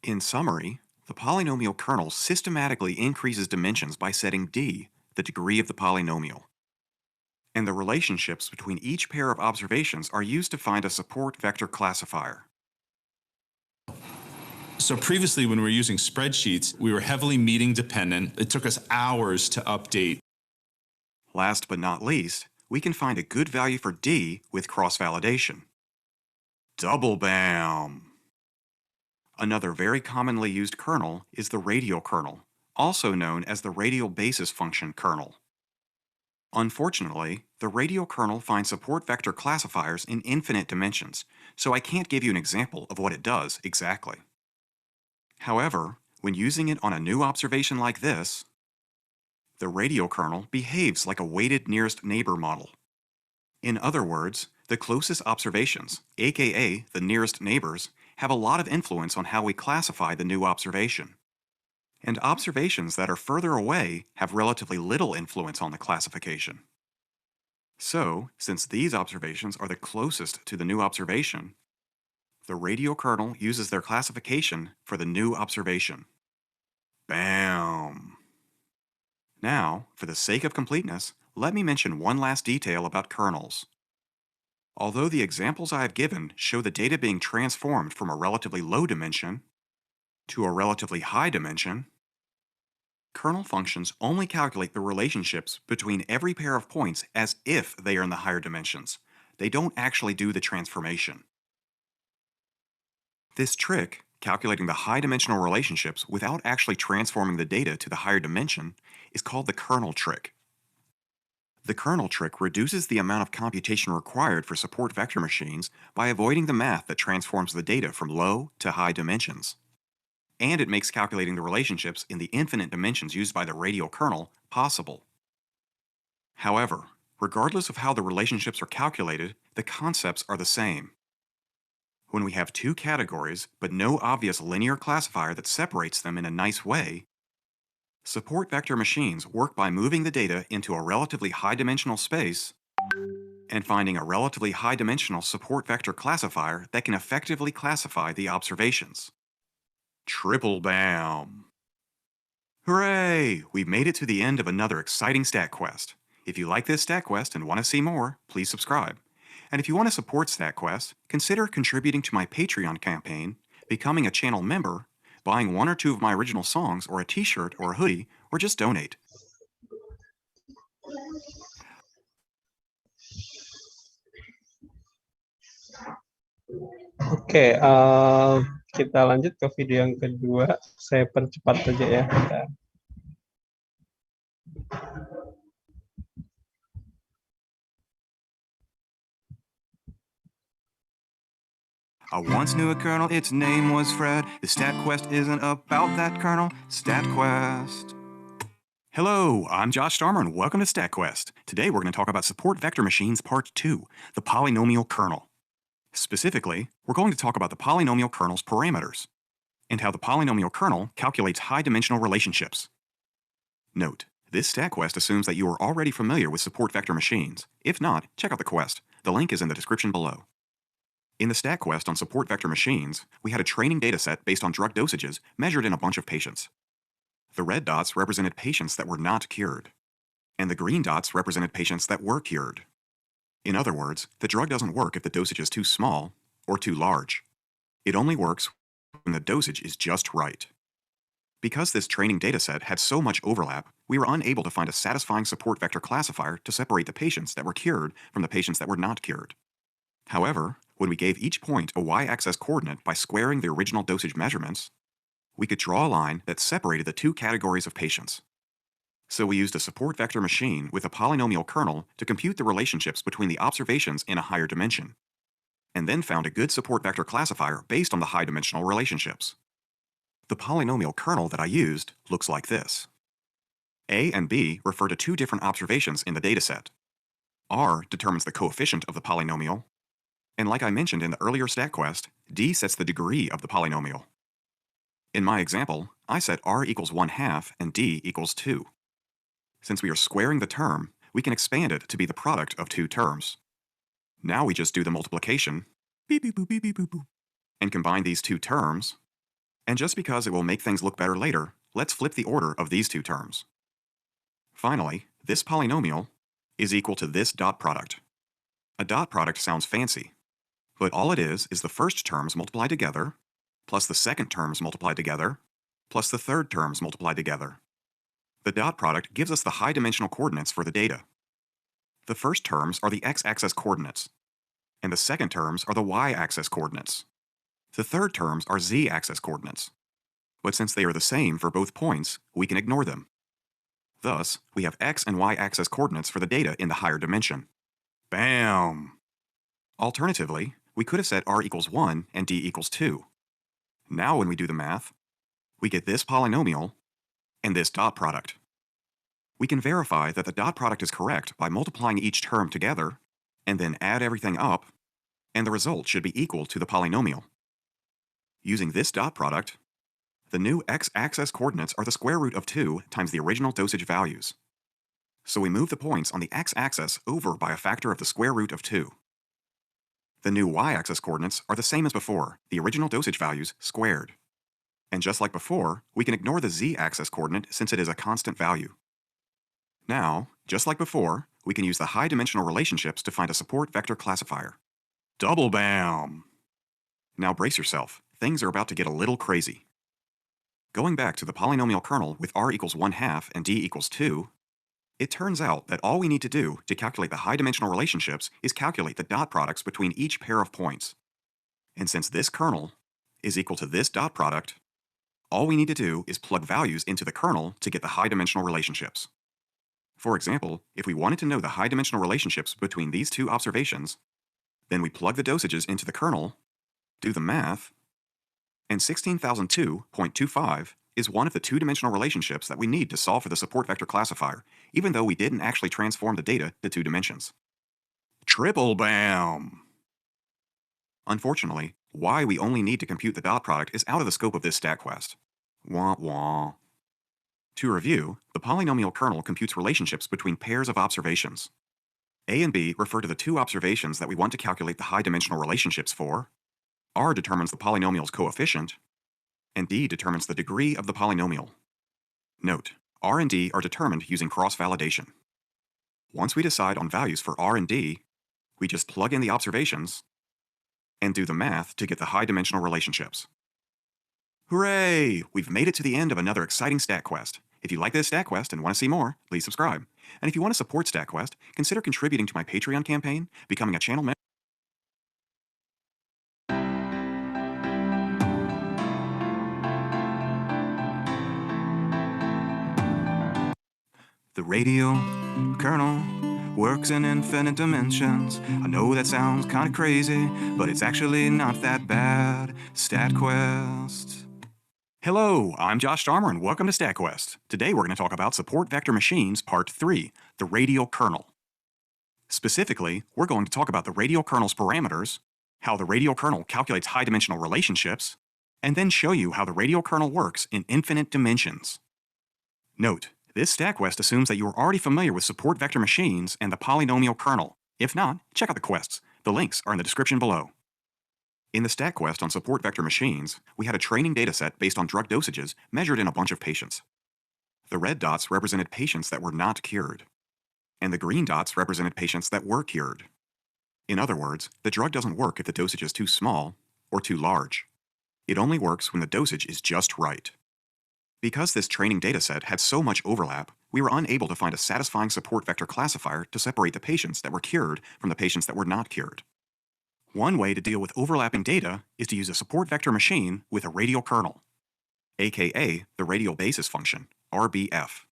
In summary, the polynomial kernel systematically increases dimensions by setting d, the degree of the polynomial. And the relationships between each pair of observations are used to find a support vector classifier. So previously, when we were using spreadsheets, we were heavily meeting dependent. It took us hours to update. Last but not least, we can find a good value for d with cross-validation. Double bam! Another very commonly used kernel is the radial kernel, also known as the radial basis function kernel. Unfortunately, the radial kernel finds support vector classifiers in infinite dimensions, so I can't give you an example of what it does exactly. However, when using it on a new observation like this, the radial kernel behaves like a weighted nearest neighbor model. In other words, the closest observations, aka the nearest neighbors, have a lot of influence on how we classify the new observation. And observations that are further away have relatively little influence on the classification. So, since these observations are the closest to the new observation, the radial kernel uses their classification for the new observation. Bam! Now, for the sake of completeness, let me mention one last detail about kernels. Although the examples I have given show the data being transformed from a relatively low dimension to a relatively high dimension, kernel functions only calculate the relationships between every pair of points as if they are in the higher dimensions. They don't actually do the transformation. This trick, calculating the high-dimensional relationships without actually transforming the data to the higher dimension, is called the kernel trick. The kernel trick reduces the amount of computation required for support vector machines by avoiding the math that transforms the data from low to high dimensions. And it makes calculating the relationships in the infinite dimensions used by the radial kernel possible. However, regardless of how the relationships are calculated, the concepts are the same. When we have two categories, but no obvious linear classifier that separates them in a nice way, support vector machines work by moving the data into a relatively high-dimensional space and finding a relatively high-dimensional support vector classifier that can effectively classify the observations. Triple bam! Hooray! We've made it to the end of another exciting stat quest. If you like this stat quest and want to see more, please subscribe. And if you want to support StatQuest, consider contributing to my Patreon campaign, becoming a channel member, buying one or two of my original songs or a t-shirt or a hoodie, or just donate. Oke, kita lanjut ke video yang kedua. Saya percepat saja ya. I once knew a kernel, its name was Fred. The StatQuest isn't about that kernel, StatQuest. Hello, I'm Josh Starmer and welcome to StatQuest. Today we're going to talk about Support Vector Machines Part 2, the polynomial kernel. Specifically, we're going to talk about the polynomial kernel's parameters, and how the polynomial kernel calculates high-dimensional relationships. Note, this StatQuest assumes that you are already familiar with support vector machines. If not, check out the quest. The link is in the description below. In the StatQuest on support vector machines, we had a training dataset based on drug dosages measured in a bunch of patients. The red dots represented patients that were not cured, and the green dots represented patients that were cured. In other words, the drug doesn't work if the dosage is too small or too large. It only works when the dosage is just right. Because this training dataset had so much overlap, we were unable to find a satisfying support vector classifier to separate the patients that were cured from the patients that were not cured. However, when we gave each point a y-axis coordinate by squaring the original dosage measurements, we could draw a line that separated the two categories of patients. So we used a support vector machine with a polynomial kernel to compute the relationships between the observations in a higher dimension, and then found a good support vector classifier based on the high-dimensional relationships. The polynomial kernel that I used looks like this. A and B refer to two different observations in the dataset. R determines the coefficient of the polynomial, and like I mentioned in the earlier StatQuest, D sets the degree of the polynomial. In my example, I set R equals 1/2 and D equals 2. Since we are squaring the term, we can expand it to be the product of two terms. Now we just do the multiplication, beep, beep, boop, beep, beep, boop, boop, and combine these two terms, And just because it will make things look better later, let's flip the order of these two terms. Finally, this polynomial is equal to this dot product. A dot product sounds fancy, but all it is the first terms multiplied together, plus the second terms multiplied together, plus the third terms multiplied together. The dot product gives us the high-dimensional coordinates for the data. The first terms are the x-axis coordinates, and the second terms are the y-axis coordinates. The third terms are z-axis coordinates. But since they are the same for both points, we can ignore them. Thus, we have x and y-axis coordinates for the data in the higher dimension. Bam! Alternatively, we could have set r equals 1 and d equals 2. Now when we do the math, we get this polynomial and this dot product. We can verify that the dot product is correct by multiplying each term together, and then add everything up, and the result should be equal to the polynomial. Using this dot product, the new x-axis coordinates are the square root of 2 times the original dosage values. So we move the points on the x-axis over by a factor of the square root of 2. The new y-axis coordinates are the same as before, the original dosage values squared. And just like before, we can ignore the z-axis coordinate since it is a constant value. Now, just like before, we can use the high-dimensional relationships to find a support vector classifier. Double bam! Now brace yourself, things are about to get a little crazy. Going back to the polynomial kernel with r equals 1/2 and d equals 2, it turns out that all we need to do to calculate the high-dimensional relationships is calculate the dot products between each pair of points. And since this kernel is equal to this dot product, all we need to do is plug values into the kernel to get the high-dimensional relationships. For example, if we wanted to know the high-dimensional relationships between these two observations, then we plug the dosages into the kernel, do the math, and 16,002.25 is one of the two-dimensional relationships that we need to solve for the support vector classifier, even though we didn't actually transform the data to 2 dimensions. Triple bam! Unfortunately, why we only need to compute the dot product is out of the scope of this StatQuest. Wah wah. To review, the polynomial kernel computes relationships between pairs of observations. A and B refer to the two observations that we want to calculate the high-dimensional relationships for, R determines the polynomial's coefficient, and D determines the degree of the polynomial. Note, R and D are determined using cross-validation. Once we decide on values for R and D, we just plug in the observations and do the math to get the high-dimensional relationships. Hooray! We've made it to the end of another exciting StatQuest. If you like this StatQuest and want to see more, please subscribe. And if you want to support StatQuest, consider contributing to my Patreon campaign, becoming a channel member. The radio kernel works in infinite dimensions. I know that sounds kind of crazy, but it's actually not that bad. StatQuest. Hello, I'm Josh Starmer and welcome to StatQuest. Today we're going to talk about Support Vector Machines Part 3, the radial kernel. Specifically, we're going to talk about the radial kernel's parameters, how the radial kernel calculates high-dimensional relationships, and then show you how the radial kernel works in infinite dimensions. Note, this StatQuest assumes that you are already familiar with support vector machines and the polynomial kernel. If not, check out the quests. The links are in the description below. In the StatQuest on support vector machines, we had a training dataset based on drug dosages measured in a bunch of patients. The red dots represented patients that were not cured, and the green dots represented patients that were cured. In other words, the drug doesn't work if the dosage is too small or too large. It only works when the dosage is just right. Because this training dataset had so much overlap, we were unable to find a satisfying support vector classifier to separate the patients that were cured from the patients that were not cured. One way to deal with overlapping data is to use a support vector machine with a radial kernel, aka the radial basis function, RBF.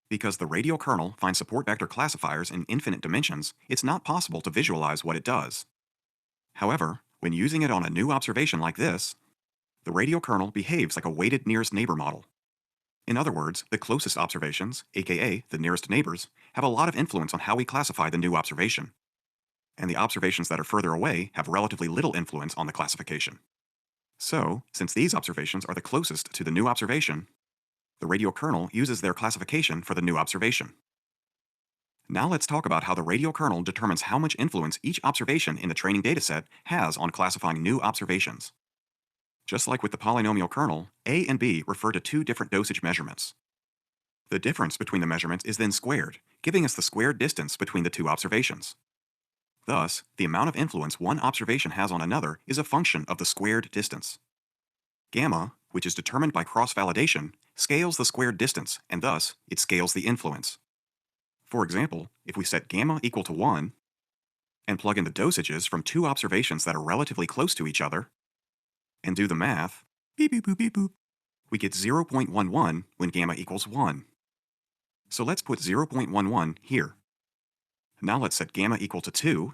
Because the radial kernel finds support vector classifiers in infinite dimensions, it's not possible to visualize what it does. However, when using it on a new observation like this, the radial kernel behaves like a weighted nearest neighbor model. In other words, the closest observations, aka the nearest neighbors, have a lot of influence on how we classify the new observation. And the observations that are further away have relatively little influence on the classification. So, since these observations are the closest to the new observation, the radial kernel uses their classification for the new observation. Now let's talk about how the radial kernel determines how much influence each observation in the training dataset has on classifying new observations. Just like with the polynomial kernel, A and B refer to two different dosage measurements. The difference between the measurements is then squared, giving us the squared distance between the two observations. Thus, the amount of influence one observation has on another is a function of the squared distance. Gamma, which is determined by cross-validation, scales the squared distance, and thus, it scales the influence. For example, if we set gamma equal to 1, and plug in the dosages from two observations that are relatively close to each other, and do the math, beep beep boop beep boop, we get 0.11 when gamma equals 1. So let's put 0.11 here. Now let's set gamma equal to 2,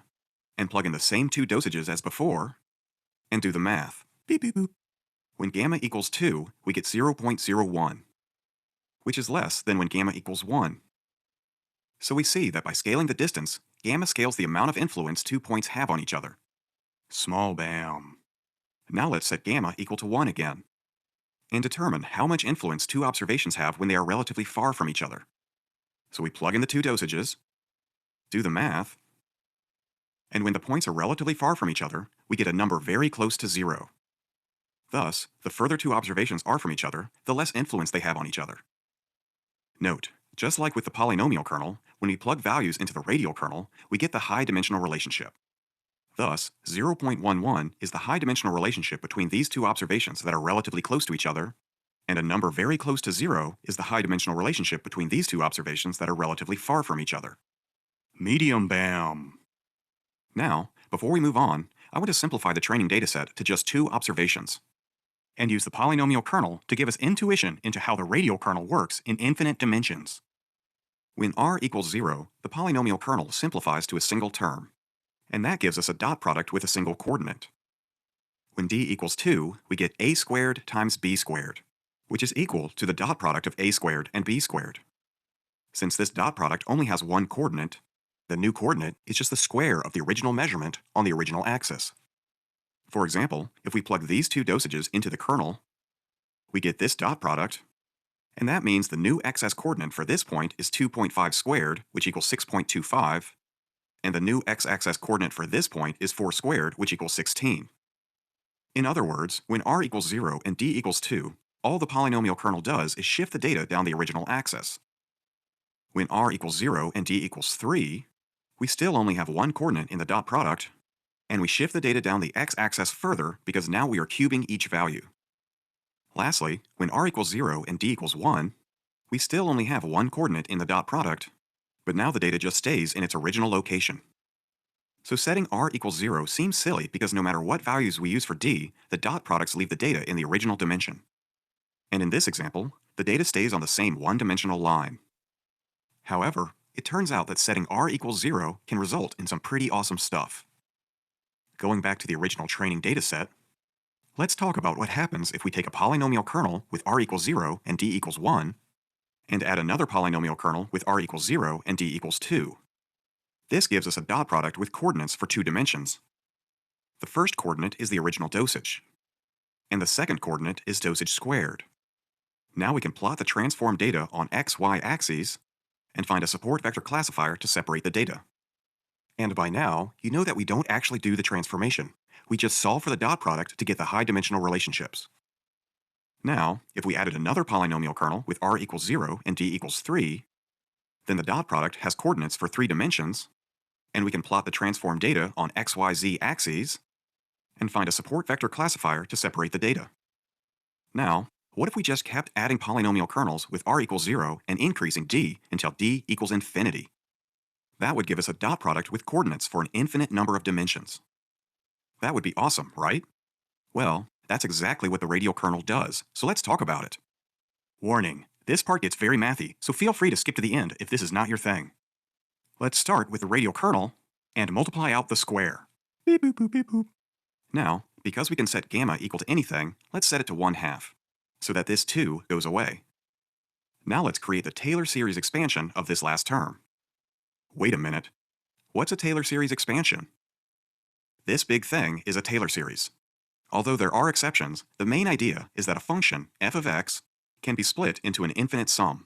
and plug in the same two dosages as before, and do the math, beep beep boop. When gamma equals 2, we get 0.01, which is less than when gamma equals 1. So we see that by scaling the distance, gamma scales the amount of influence 2 points have on each other. Small bam. Now let's set gamma equal to 1 again, and determine how much influence two observations have when they are relatively far from each other. So we plug in the two dosages, do the math, and when the points are relatively far from each other, we get a number very close to 0. Thus, the further two observations are from each other, the less influence they have on each other. Note, just like with the polynomial kernel, when we plug values into the radial kernel, we get the high-dimensional relationship. Thus, 0.11 is the high-dimensional relationship between these two observations that are relatively close to each other, and a number very close to 0 is the high-dimensional relationship between these two observations that are relatively far from each other. Medium bam! Now, before we move on, I want to simplify the training dataset to just two observations, and use the polynomial kernel to give us intuition into how the radial kernel works in infinite dimensions. When r equals 0, the polynomial kernel simplifies to a single term, and that gives us a dot product with a single coordinate. When d equals 2, we get a squared times b squared, which is equal to the dot product of a squared and b squared. Since this dot product only has one coordinate, the new coordinate is just the square of the original measurement on the original axis. For example, if we plug these two dosages into the kernel, we get this dot product, and that means the new xs coordinate for this point is 2.5 squared, which equals 6.25, and the new x-axis coordinate for this point is 4 squared, which equals 16. In other words, when r equals 0 and d equals 2, all the polynomial kernel does is shift the data down the original axis. When r equals 0 and d equals 3, we still only have one coordinate in the dot product, and we shift the data down the x-axis further because now we are cubing each value. Lastly, when r equals 0 and d equals 1, we still only have one coordinate in the dot product, but now the data just stays in its original location. So setting r equals 0 seems silly because no matter what values we use for d, the dot products leave the data in the original dimension. And in this example, the data stays on the same one-dimensional line. However, it turns out that setting r equals 0 can result in some pretty awesome stuff. Going back to the original training dataset, let's talk about what happens if we take a polynomial kernel with r equals 0 and d equals 1, and add another polynomial kernel with r equals 0 and d equals 2. This gives us a dot product with coordinates for two dimensions. The first coordinate is the original dosage, and the second coordinate is dosage squared. Now we can plot the transformed data on x, y axes, and find a support vector classifier to separate the data. And by now, you know that we don't actually do the transformation. We just solve for the dot product to get the high-dimensional relationships. Now, if we added another polynomial kernel with r equals 0 and d equals 3, then the dot product has coordinates for 3 dimensions, and we can plot the transformed data on x, y, z axes, and find a support vector classifier to separate the data. Now, what if we just kept adding polynomial kernels with r equals 0 and increasing d until d equals infinity? That would give us a dot product with coordinates for an infinite number of dimensions. That would be awesome, right? Well, that's exactly what the radial kernel does, so let's talk about it. Warning, this part gets very mathy, so feel free to skip to the end if this is not your thing. Let's start with the radial kernel and multiply out the square. Beep boop boop beep boop. Now, because we can set gamma equal to anything, let's set it to 1/2, so that this 2 goes away. Now let's create the Taylor series expansion of this last term. Wait a minute. What's a Taylor series expansion? This big thing is a Taylor series. Although there are exceptions, the main idea is that a function, f of x, can be split into an infinite sum.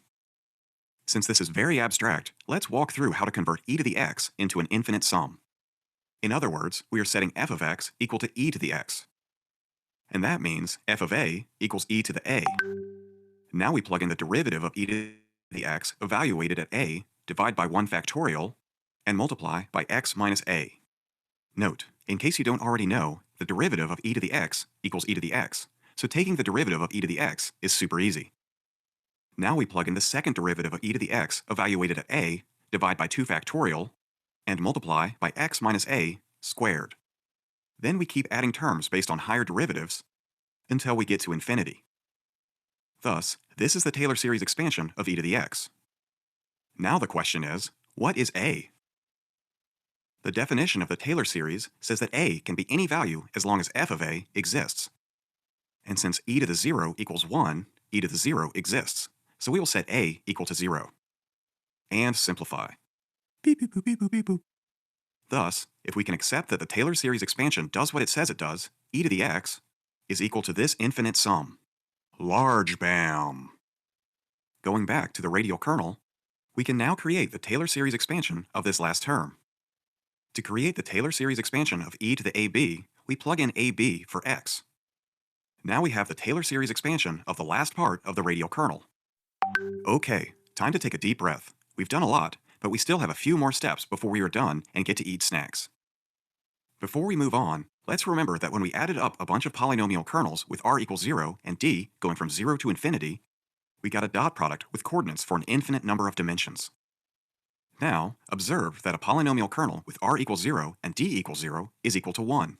Since this is very abstract, let's walk through how to convert e to the x into an infinite sum. In other words, we are setting f of x equal to e to the x. And that means f of a equals e to the a. Now we plug in the derivative of e to the x evaluated at a, divide by 1 factorial, and multiply by x minus a. Note, in case you don't already know, the derivative of e to the x equals e to the x, so taking the derivative of e to the x is super easy. Now we plug in the second derivative of e to the x evaluated at a, divide by 2 factorial, and multiply by x minus a squared. Then we keep adding terms based on higher derivatives until we get to infinity. Thus, this is the Taylor series expansion of e to the x. Now the question is, what is a? The definition of the Taylor series says that a can be any value as long as f of a exists. And since e to the 0 equals 1, e to the 0 exists, so we will set a equal to 0. And simplify. Beep, beep, boop, beep, boop, beep, boop. Thus, if we can accept that the Taylor series expansion does what it says it does, e to the x is equal to this infinite sum. Large bam! Going back to the radial kernel, we can now create the Taylor series expansion of this last term. To create the Taylor series expansion of e to the ab, we plug in ab for x. Now we have the Taylor series expansion of the last part of the radial kernel. Okay, time to take a deep breath. We've done a lot, but we still have a few more steps before we are done and get to eat snacks. Before we move on, let's remember that when we added up a bunch of polynomial kernels with r equals 0 and d going from 0 to infinity, we got a dot product with coordinates for an infinite number of dimensions. Now, observe that a polynomial kernel with r equals 0 and d equals 0 is equal to 1.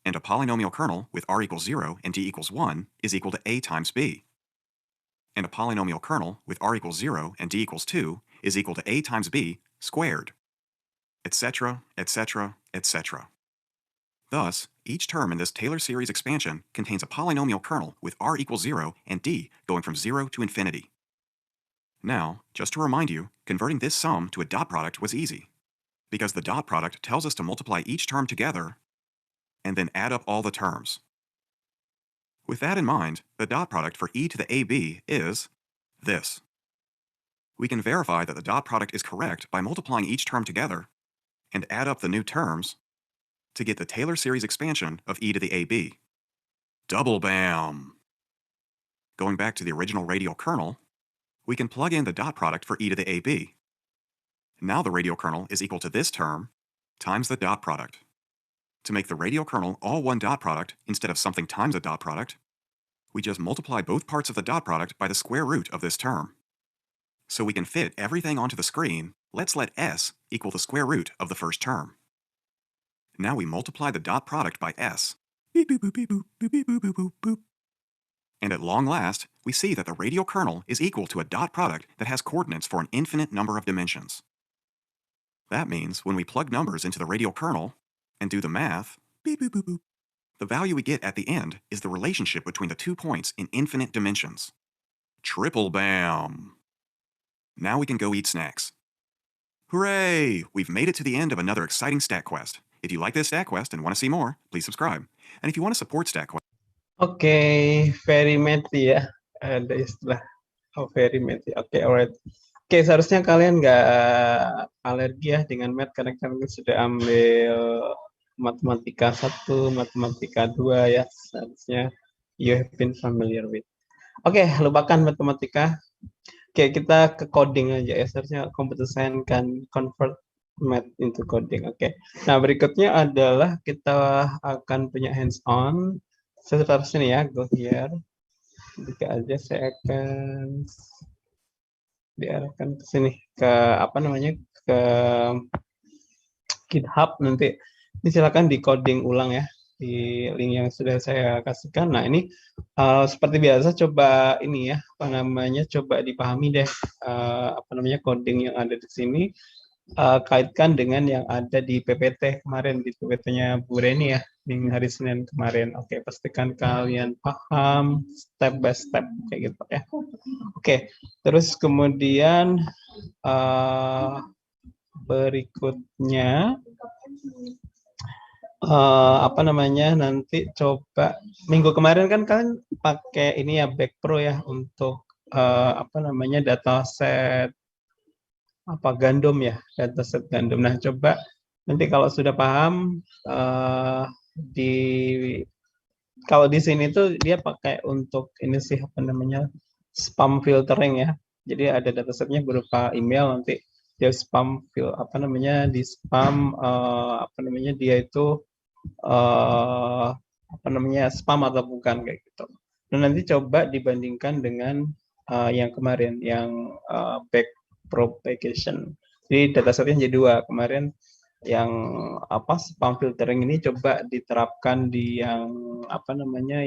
And a polynomial kernel with r equals 0 and d equals 1 is equal to a times b. And a polynomial kernel with r equals 0 and d equals 2 is equal to a times b squared, etc., etc., etc. Thus, each term in this Taylor series expansion contains a polynomial kernel with r equals 0 and d going from 0 to infinity. Now, just to remind you, converting this sum to a dot product was easy, because the dot product tells us to multiply each term together and then add up all the terms. With that in mind, the dot product for e to the ab is this. We can verify that the dot product is correct by multiplying each term together and add up the new terms to get the Taylor series expansion of e to the ab. Double bam! Going back to the original radial kernel, we can plug in the dot product for e to the ab. Now the radial kernel is equal to this term times the dot product. To make the radial kernel all one dot product instead of something times a dot product, we just multiply both parts of the dot product by the square root of this term. So we can fit everything onto the screen, let's let s equal the square root of the first term. Now we multiply the dot product by s. Beep, boop, boop, beep, boop, boop, beep, boop, boop, boop, boop. And at long last, we see that the radial kernel is equal to a dot product that has coordinates for an infinite number of dimensions. That means when we plug numbers into the radial kernel and do the math, beep, boop, boop, boop, the value we get at the end is the relationship between the 2 points in infinite dimensions. Triple bam! Now we can go eat snacks. Hooray! We've made it to the end of another exciting stat quest. If you like this stat quest and want to see more, please subscribe. And if you want to support stat quest, Oke, very mathy ya. Ada istilah very mathy. Oke, alright. Oke, seharusnya kalian nggak alergi ya dengan math karena kalian sudah ambil matematika 1, matematika 2 ya. Seharusnya you have been familiar with. Oke, lupakan matematika. Oke, kita ke coding aja ya. Seharusnya computer science kan convert math into coding. Oke. Nah, berikutnya adalah kita akan punya hands-on. Seharusnya nih ya, go here. Jika aja saya akan diarahkan ke sini, ke apa namanya, ke GitHub nanti. Ini silakan di coding ulang ya di link yang sudah saya kasihkan. Nah ini seperti biasa coba ini ya apa namanya coba dipahami deh apa namanya coding yang ada di sini kaitkan dengan yang ada di PPT kemarin di PPT-nya Bu Reni ya di hari Senin kemarin. Oke, pastikan kalian paham step by step kayak gitu ya. Oke, terus kemudian berikutnya apa namanya nanti coba minggu kemarin kan kalian pakai ini ya Back Pro ya untuk apa namanya dataset apa gandum ya dataset gandum. Nah coba nanti kalau sudah paham di Kalau di sini tuh dia pakai untuk ini sih apa namanya spam filtering ya. Jadi ada datasetnya berupa email, nanti dia spam apa namanya di spam apa namanya dia itu apa namanya spam atau bukan kayak gitu. Dan nanti coba dibandingkan dengan yang kemarin yang back propagation. Jadi datasetnya jadi dua. Kemarin yang apa spam filtering ini coba diterapkan di yang apa namanya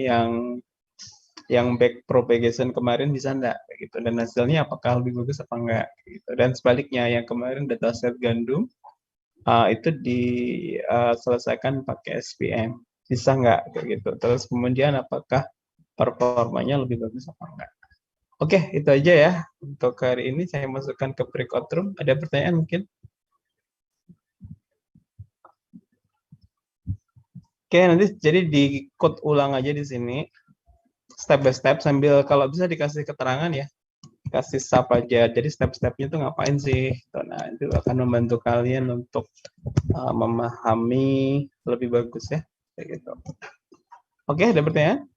yang back propagation kemarin bisa enggak gitu, dan hasilnya apakah lebih bagus apa enggak gitu. Dan sebaliknya yang kemarin dataset gandum itu diselesaikan pakai SPM bisa enggak kayak gitu. Terus kemudian apakah performanya lebih bagus apa enggak. Oke, itu aja ya untuk hari ini. Saya masukkan ke breakout room. Ada pertanyaan mungkin? Oke, nanti jadi di code ulang aja di sini step by step sambil kalau bisa dikasih keterangan ya, kasih sub aja. Jadi step-stepnya itu ngapain sih? Nah, itu akan membantu kalian untuk memahami lebih bagus ya, kayak gitu. Oke, ada pertanyaan?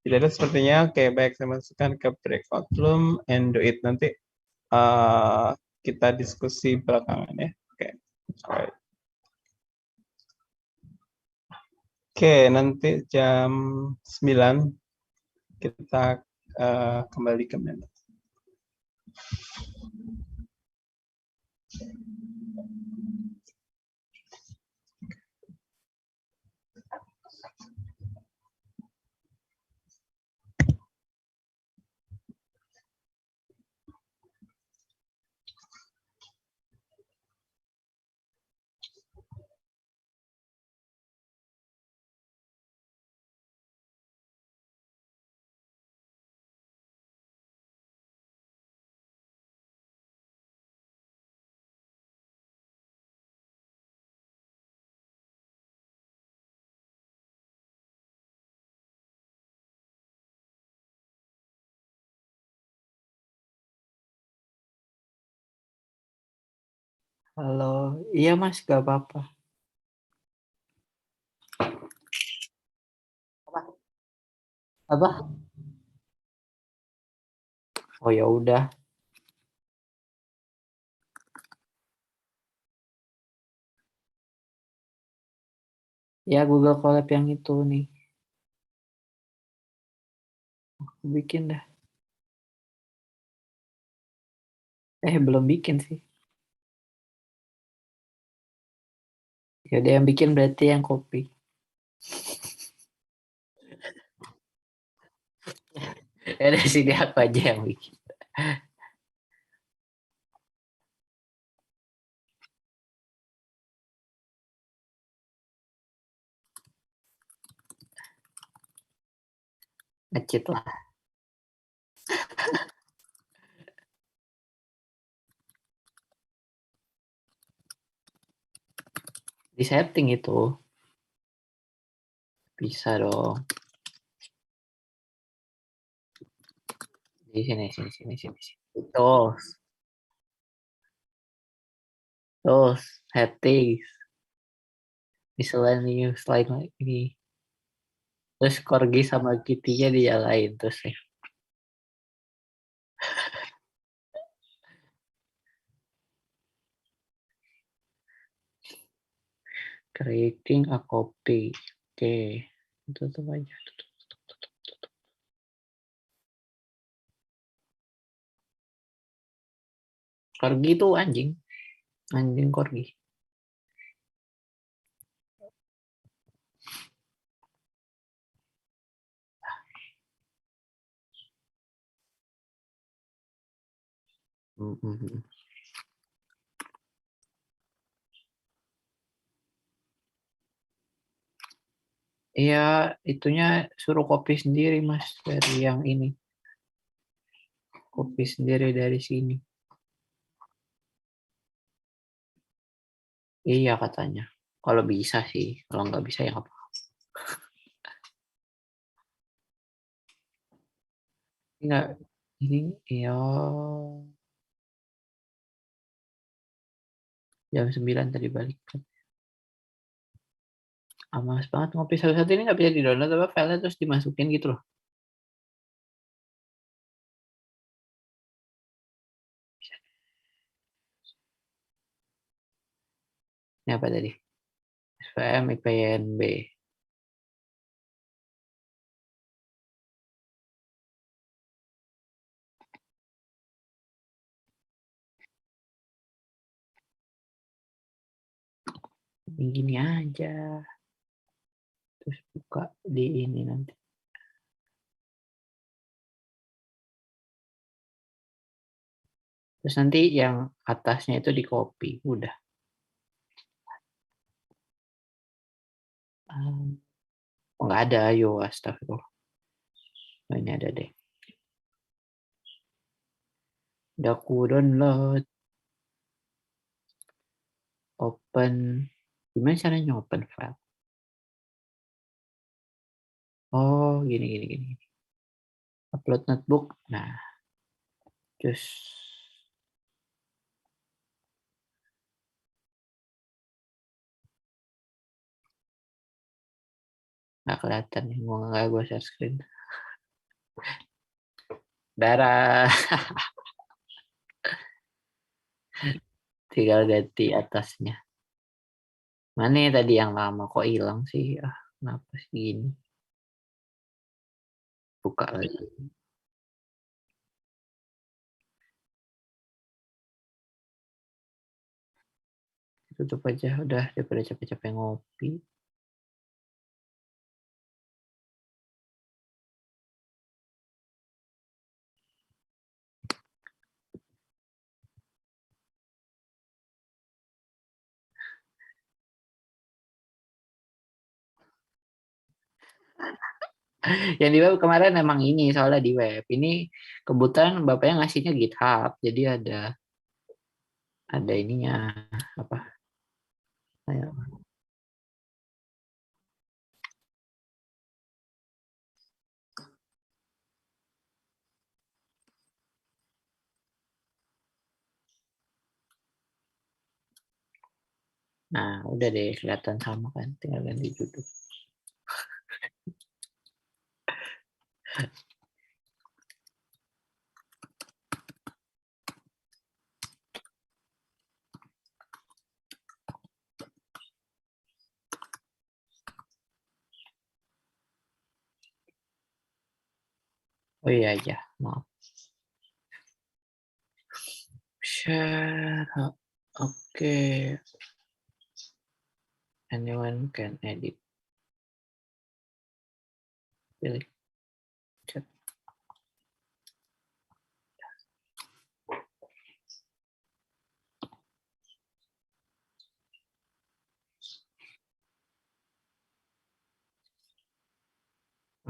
Tidak ada sepertinya. Oke, baik, saya masukkan ke breakout room and do it. Nanti kita diskusi belakangan ya. Oke, alright. Oke, nanti jam 9 kita kembali ke menit. Halo, iya Mas, gak apa-apa. Apa? Oh ya udah. Ya Google Colab yang itu nih. Aku bikin dah. Belum bikin sih. Ya dia yang bikin berarti yang copy. Ya dari sini aku aja yang bikin. Ngecit lah. Di setting itu. Bisa dong. Di sini. Tuh, settings. Miscellaneous slide ini. Terus corgi sama kitty-nya dinyalain terus ya. Creating a copy. Oke. Tutup aja. Corgi itu anjing. Anjing corgi. Iya, itunya suruh copy sendiri Mas dari yang ini. Copy sendiri dari sini. Iya katanya. Kalau bisa sih, kalau nggak bisa ya apa. Enggak, ini iya jam 9 tadi balik. Males banget ngopi satu-satu ini nggak bisa di-download apa filenya terus dimasukin gitu loh. Ini apa tadi? SVM IPNB. Gini aja. Terus buka di ini nanti. Terus nanti yang atasnya itu di copy. Udah. Oh, nggak ada. Ayo, astagfirullah. Oh, ini ada deh. Udah aku download. Open. Gimana caranya open file? Oh, gini. Upload notebook. Nah, terus nggak kelihatan nih. Mau nggak gue share screen. Darah. Tinggal ganti atasnya. Mana ya tadi yang lama kok hilang sih? Kenapa sih gini? Buka lagi. Tutup aja udah daripada capek-capek ngopi. Yang di web kemarin emang ini soalnya di web. Ini kebetulan bapaknya ngasihnya GitHub. Jadi ada ininya apa? Ayo. Nah, udah deh kelihatan sama kan. Tinggal ganti judul. Oh iya aja, maaf. Share. Oke. Anyone can edit. Pilih chat.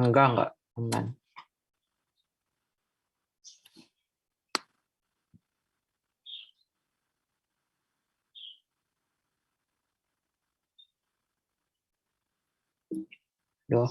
Enggak. Aman. Doh.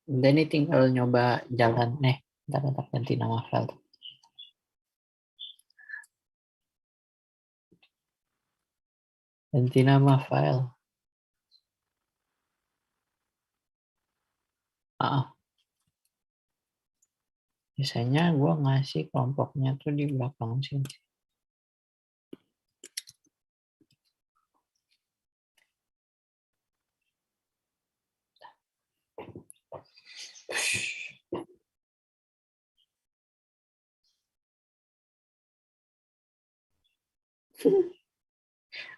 Udah ini tinggal nyoba jalan. Bentar ganti nama file. Ganti nama file. Biasanya gue ngasih kelompoknya tuh di belakang sini.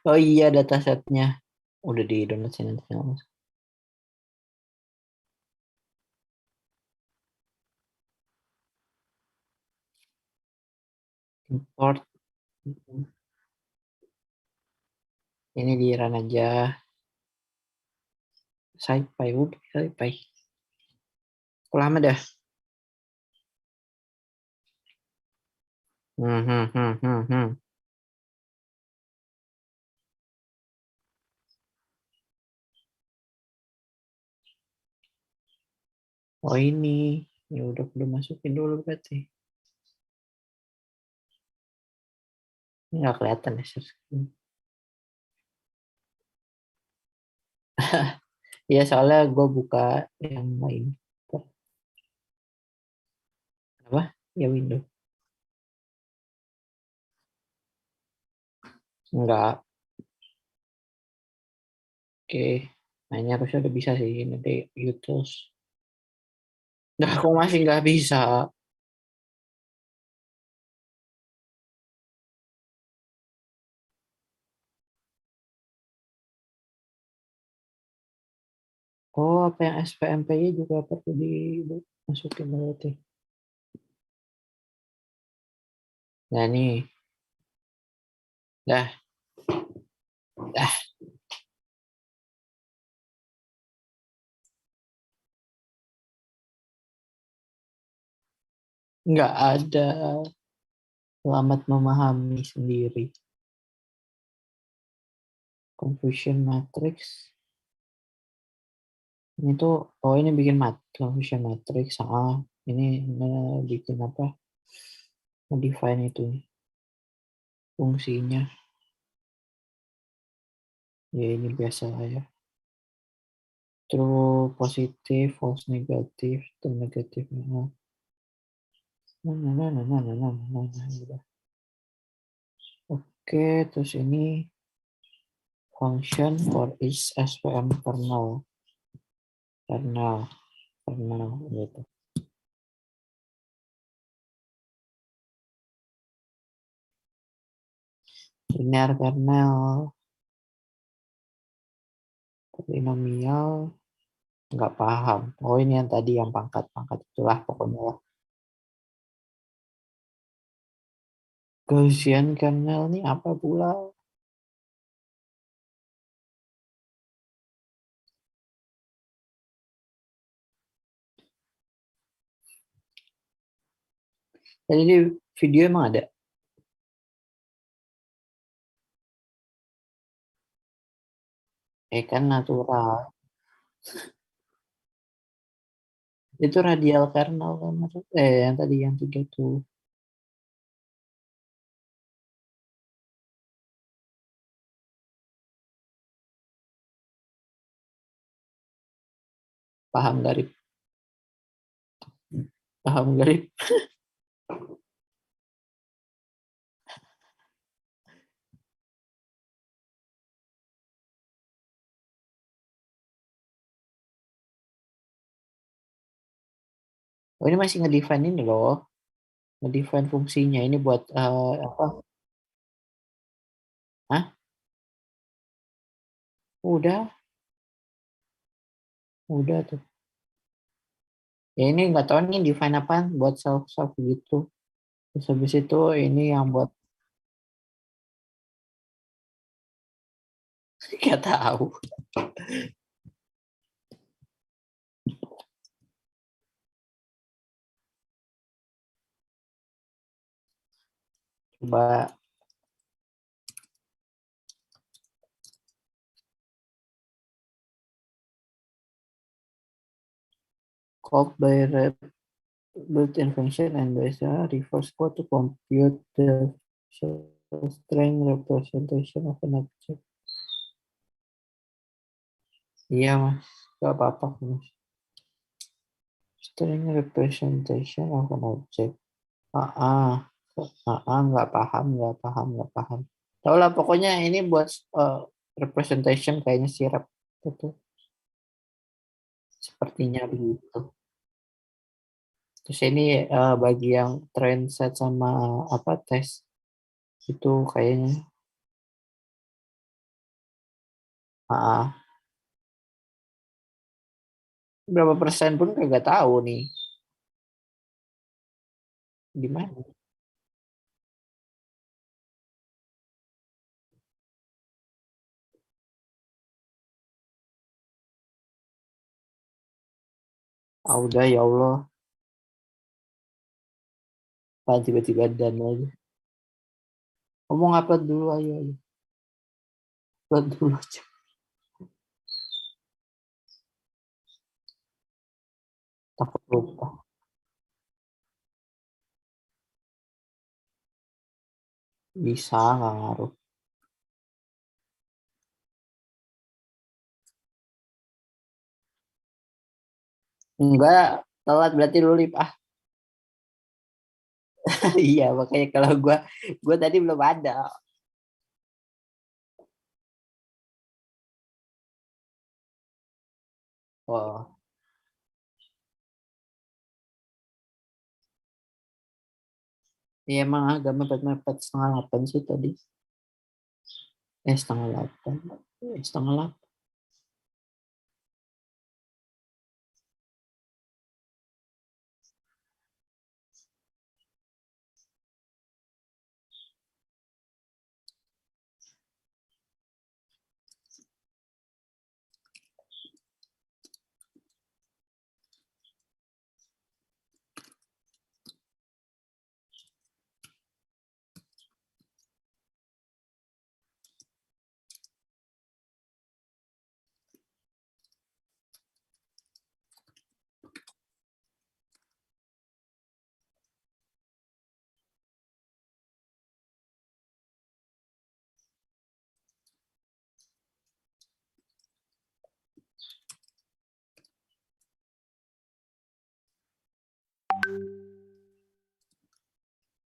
Oh iya datasetnya udah di download sini nanti. import. Ini di run aja. SciPy, udah SciPy. Kok lama dah? Oh ini, ya udah masukin dulu berarti. Ini nggak kelihatan ya share screen. Ya soalnya gue buka yang lain. Apa? Ya window. Enggak. Oke. Nah ini harusnya udah bisa sih. Nanti YouTube. Nah kok masih nggak bisa? Oh apa yang SPMP-nya juga perlu dimasukin berarti. Nah nih. Dah. Nggak ada. Selamat memahami sendiri. Confusion matrix. Ini tuh, oh ini bikin confusion matrix. Ini bikin apa? Define itu fungsinya. Ya ini biasa ya. True, positif, false, negatif, true, negatif. Oke, terus ini function for each SVM kernel gitu. Linear kernel, polinomial, nggak paham. Oh ini yang tadi yang pangkat itulah pokoknya lah. Gaussian kernel ini apa pula? Tadi di video emang ada. Kan natural. Itu radial kernel kan yang tadi yang 3 tuh. Paham dari Oh ini masih ngedefine ini loh. Ngedefine fungsinya ini buat apa? Hah? Udah tuh. Ya ini nggak tahu nih define apa buat self gitu. Terus habis itu ini yang buat nggak tahu. Coba called by built-in function and there's a reverse code to compute the string representation of an object. Iya mas, gak apa-apa mas. String representation of an object. Nggak paham. Tahu lah pokoknya ini buat representation kayaknya sirap itu. Sepertinya begitu. Terus ini bagi yang trend set sama apa tes itu kayaknya berapa persen pun kagak tahu nih di mana. Udah ya Allah. Apa tiba-tiba dan lagi. Ngomong apa dulu, ayo. Upload dulu aja. Takut lupa. Bisa, nggak ngaruh. Enggak, telat berarti lu lip. Iya, makanya kalau gue tadi belum ada. Oh, iya emang agak mepet-mepet 7:30 sih tadi. 7:30. 7:30.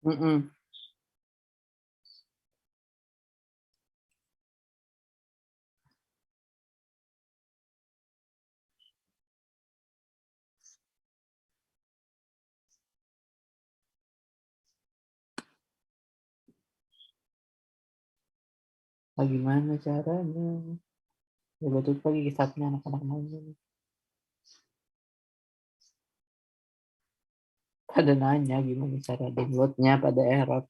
Mm-mm. Gimana caranya? Ya betul pagi kisahnya anak-anak main. Pada nanya gimana cara downloadnya pada error.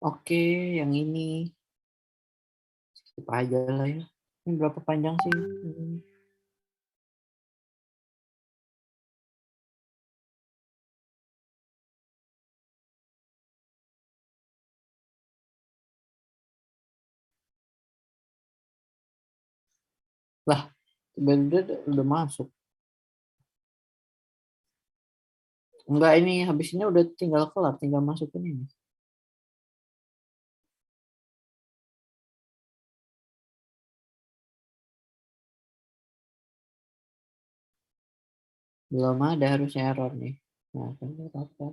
Oke, yang ini. Skip aja lah ya. Ini berapa panjang sih? Lah, tiba-tiba udah masuk. Enggak, ini habis ini udah tinggal kelar, tinggal masukin ini. Belum ada harusnya error nih. Nah, kan apa?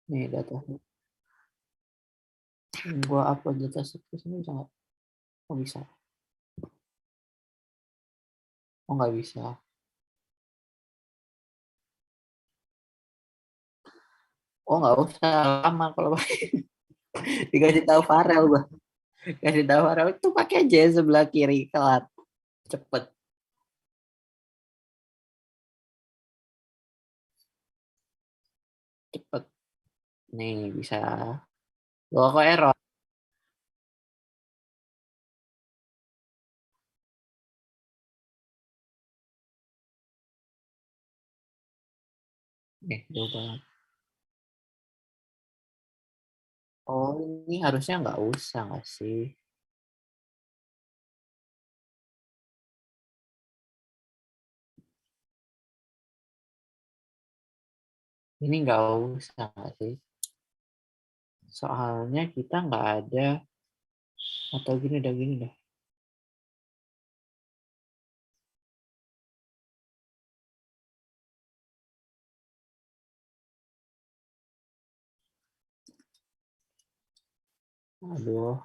Nih data. Gua upload data set ke sini bisa nggak? Oh bisa. Oh nggak bisa. Oh nggak usah lama kalau dikasih tahu Farel gua. Kasih tahu Farel itu pakai aja sebelah kiri kelar. Cepet. Cepet. Nih bisa. Gua kok error. Nih coba. Oh ini harusnya nggak usah nggak sih? Ini nggak usah nggak sih? Soalnya kita nggak ada atau gini dah gini dah. Aduh.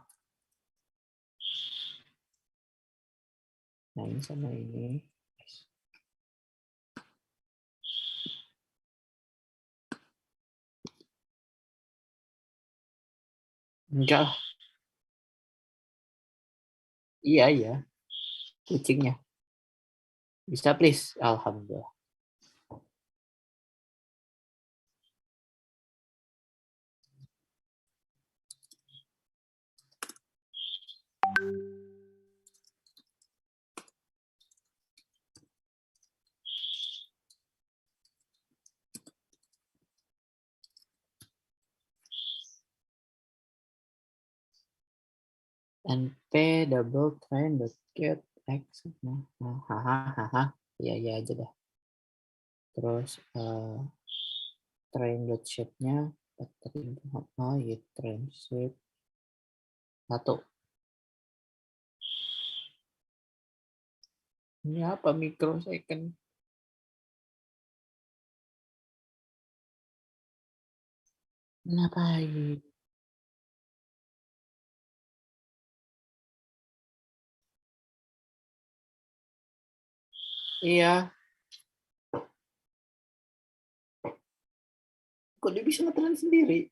Nah, ini sama ini. Enggak lah. Iya. Kucingnya. Bisa please? Alhamdulillah. NP double train dot get x. Hahaha. Iya aja dah. Terus train dot shape-nya train shape 1. Ini apa microsecond? Ngapain? Iya. Kok dia bisa ngetelan sendiri?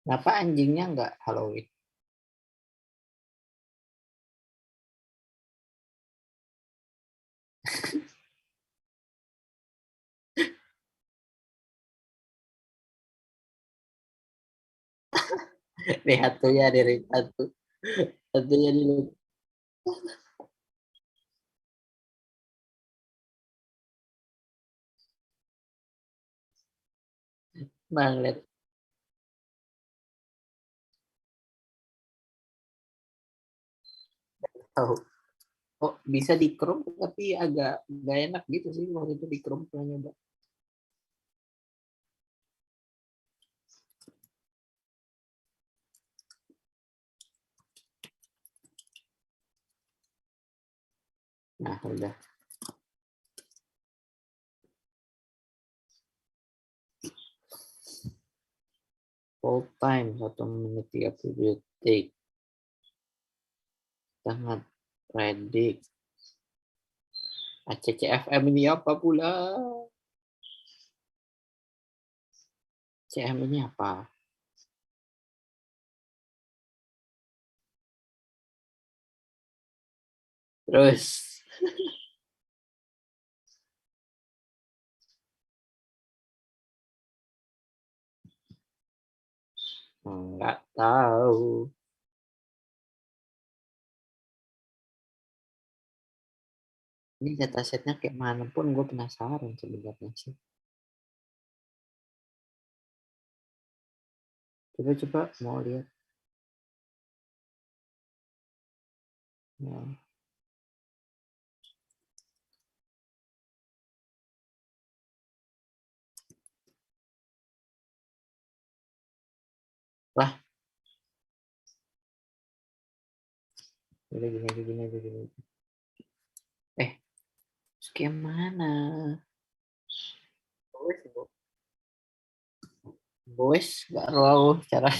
Kenapa anjingnya nggak Halloween? Lihat tuh ya dari satu. Satunya dulu. Bang, lihat. Tahu. Oh, bisa di chrome tapi agak nggak enak gitu sih waktu itu di chrome pernah nyoba. Nah, udah. Full time 1 menit 30 detik. Sangat predik. ACCFM ini apa pula? CM ini apa? Terus nggak tahu. Ini datasetnya kayak mana pun gue penasaran sebenarnya sih. Coba mau lihat. Ya. Lah. Gini. Skema mana? Boys, nggak tahu cara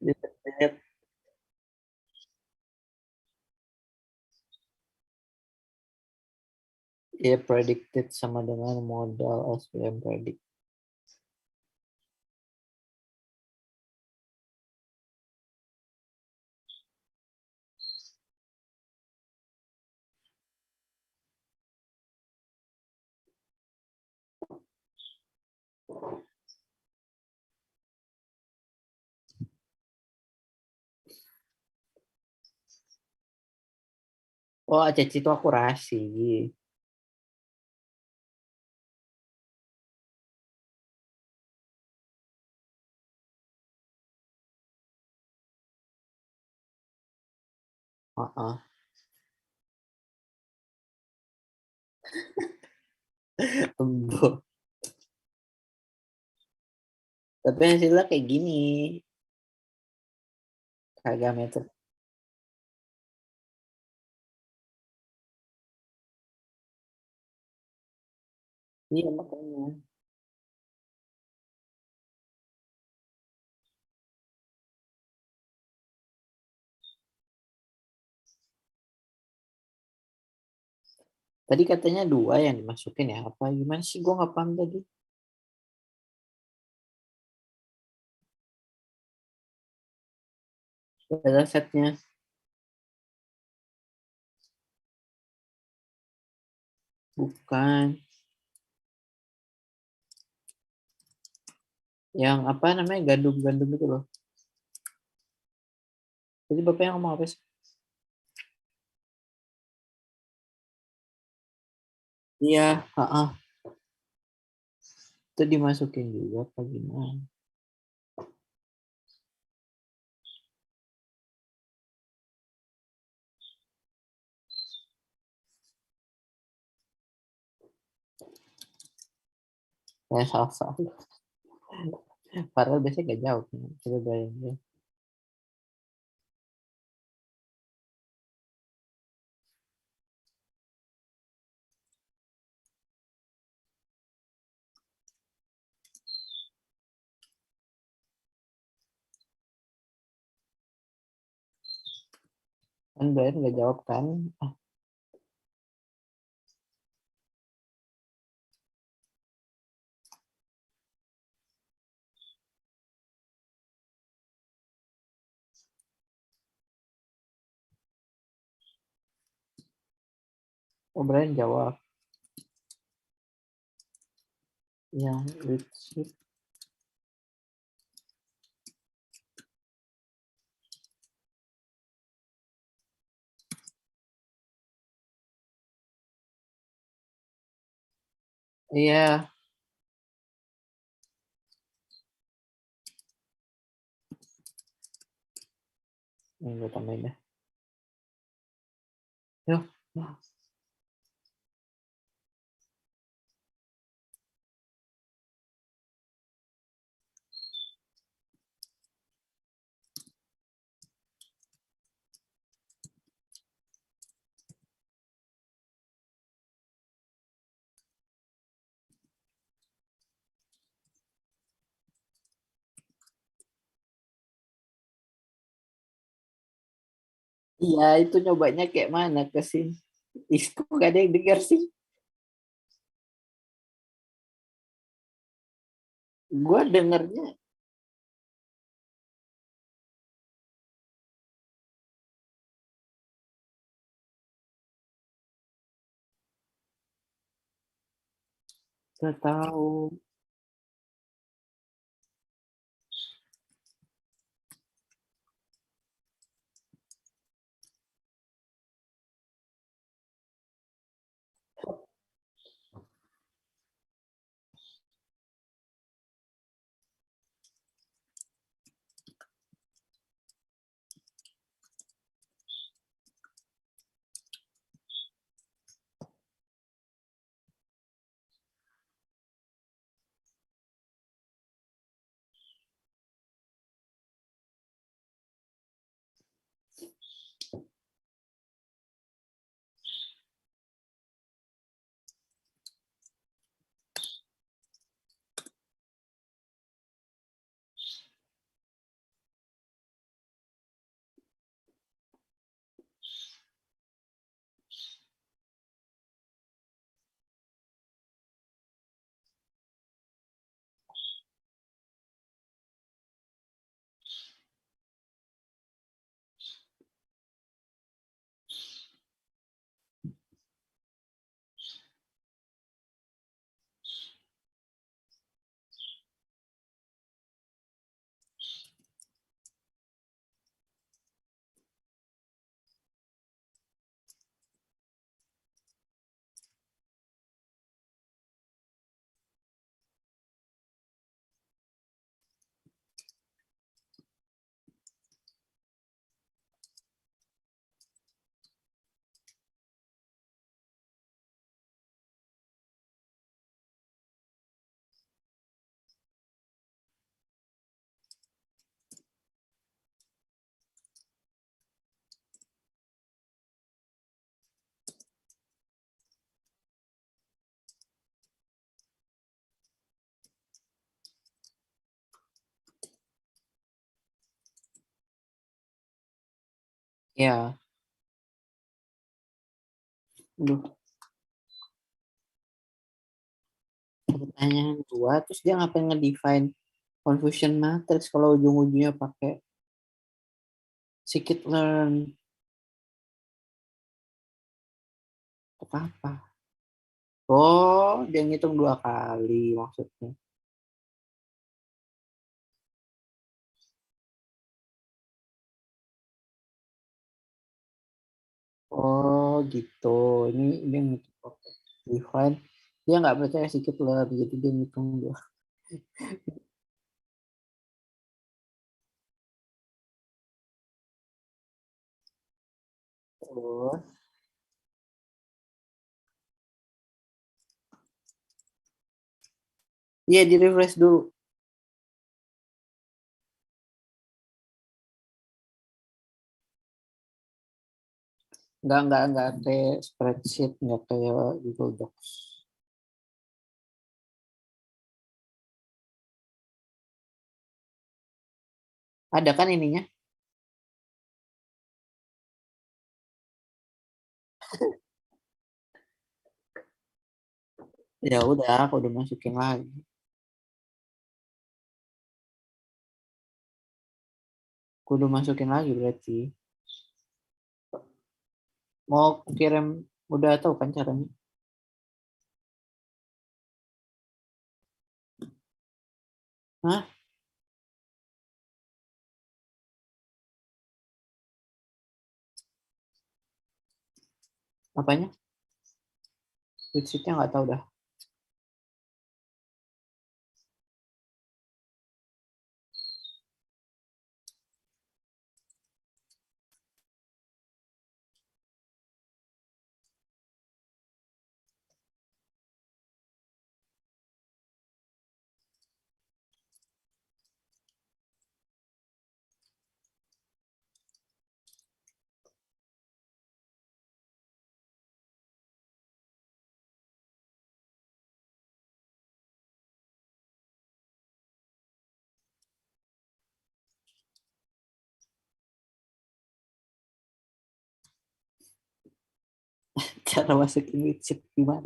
lihat. Ya, predicted sama dengan modal SPM predict. Oh, ACC itu akurasi. Embo. Tapi hasilnya kayak gini. Kagak meter. Iya makanya. Tadi katanya 2 yang dimasukin ya. Apa gimana sih? Gue nggak paham tadi. Data setnya. Bukan. Yang apa namanya? Gandum-gandum itu loh. Jadi Bapak yang ngomong apa sih? Iya, itu dimasukin juga apa gimana? Saya salah. Padahal biasanya gak jauh. Coba bayangin. Kan Brian gak jawab kan? Oh Brian jawab. Yang itu. Iya. Yang gue tambahin deh. Yuk. Iya, itu nyobanya kayak mana ke sini? Itu gak ada yang dengar sih. Gue dengernya. Gak tahu. Ya, aduh, pertanyaan dua, terus dia ngapain ngedefine confusion matrix kalau ujung-ujungnya pakai scikit-learn untuk apa? Oh, dia ngitung 2 kali maksudnya. Oh, gitu. Ini dia ngitung define. Dia nggak percaya scikit-learn, jadi dia ngitung 2. Terus, iya di refresh dulu. Nggak kayak spreadsheet, nggak kayak Google Docs. Ada kan ininya? Ya udah, aku udah masukin lagi. Aku udah masukin lagi berarti. Mau kirim, udah tahu kan caranya? Hah? Apanya? Spreadsheetnya nggak tahu dah. Cara masukin widget gimana?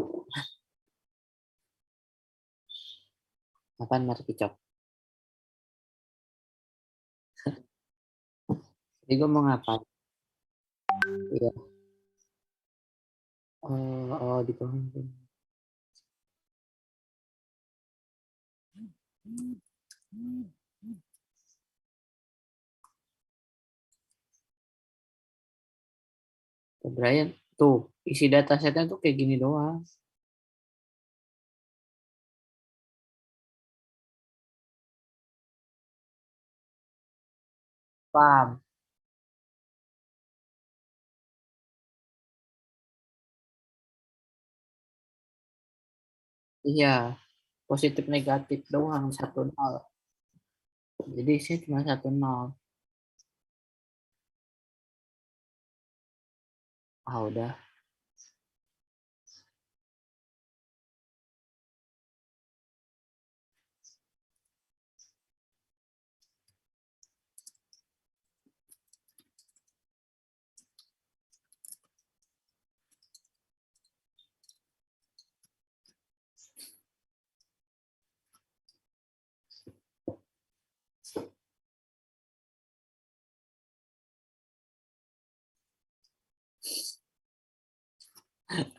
Apaan mari kicap? Jadi gue mau ngapain? Iya. Oh, di bawah. Brian, tuh isi datasetnya tuh kayak gini doang. Paham? Iya, positif negatif doang 1-0. Jadi saya cuma 1-0. Ah udah.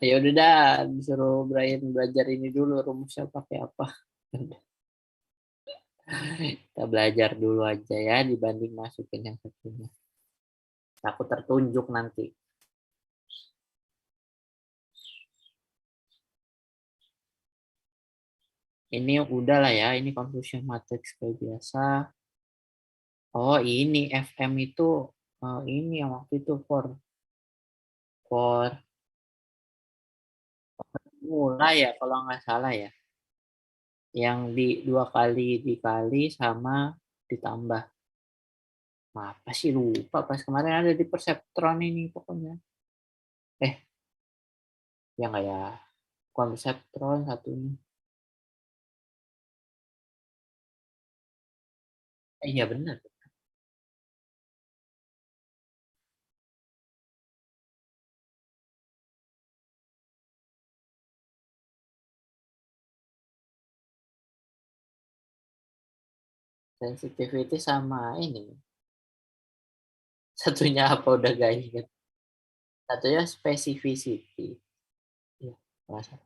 Ya udah dah, disuruh Brian belajar ini dulu rumusnya pakai apa. Kita belajar dulu aja ya dibanding masukin yang satunya. Aku tertunjuk nanti. Ini udah lah ya, ini confusion matrix kayak biasa. Oh ini FM itu ini yang waktu itu for mulai ya kalau nggak salah ya. Yang di 2 kali dikali sama ditambah. Apa sih lupa pas kemarin ada di perseptron ini pokoknya. Eh, ya nggak ya. Konseptron satunya. Iya benar. Sensitivity sama ini. Satunya apa udah gak inget. Satunya specificity. Iya, merasa.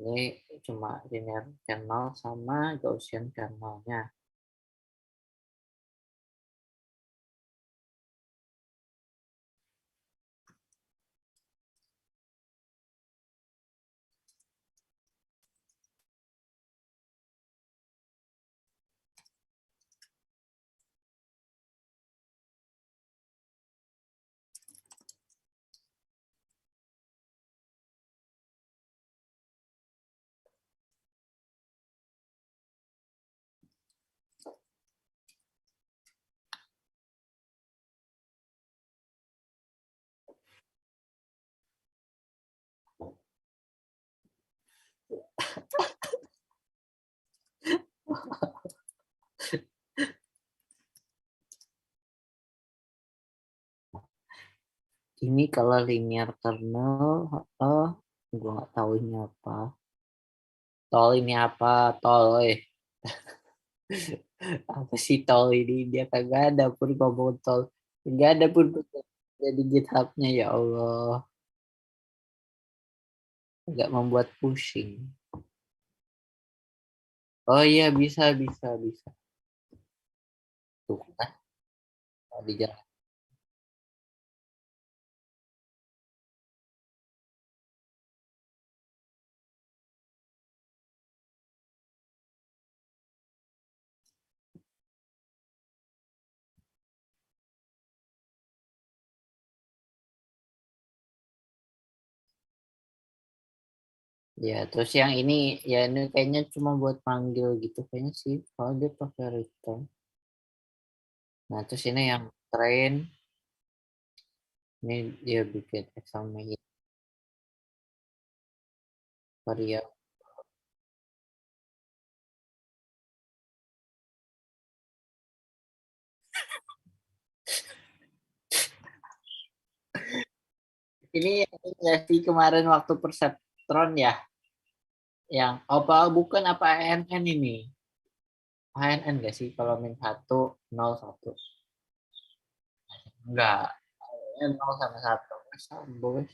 Ini cuma linear kernel sama Gaussian kernelnya. Ini kalau linear kernel, gue nggak tahu ini apa. Tol ini apa? Tol, apa sih tol ini? Dia kagak ada pun ngomong tol. Nggak ada pun jadi GitHub-nya, ya Allah. Nggak membuat pusing. Oh iya, bisa. Tuh kan, mau dijalan. Ya, terus yang ini, ya ini kayaknya cuma buat panggil gitu kayaknya sih. Kalau dia pakai return. Nah, terus ini yang train. Ini dia bikin examen variabel. Ini sih kemarin waktu perseptron ya. Yang apa bukan apa ANN ini? ANN nggak sih kalau min 1, 0, 1? Enggak. 0 sama 1. Bos.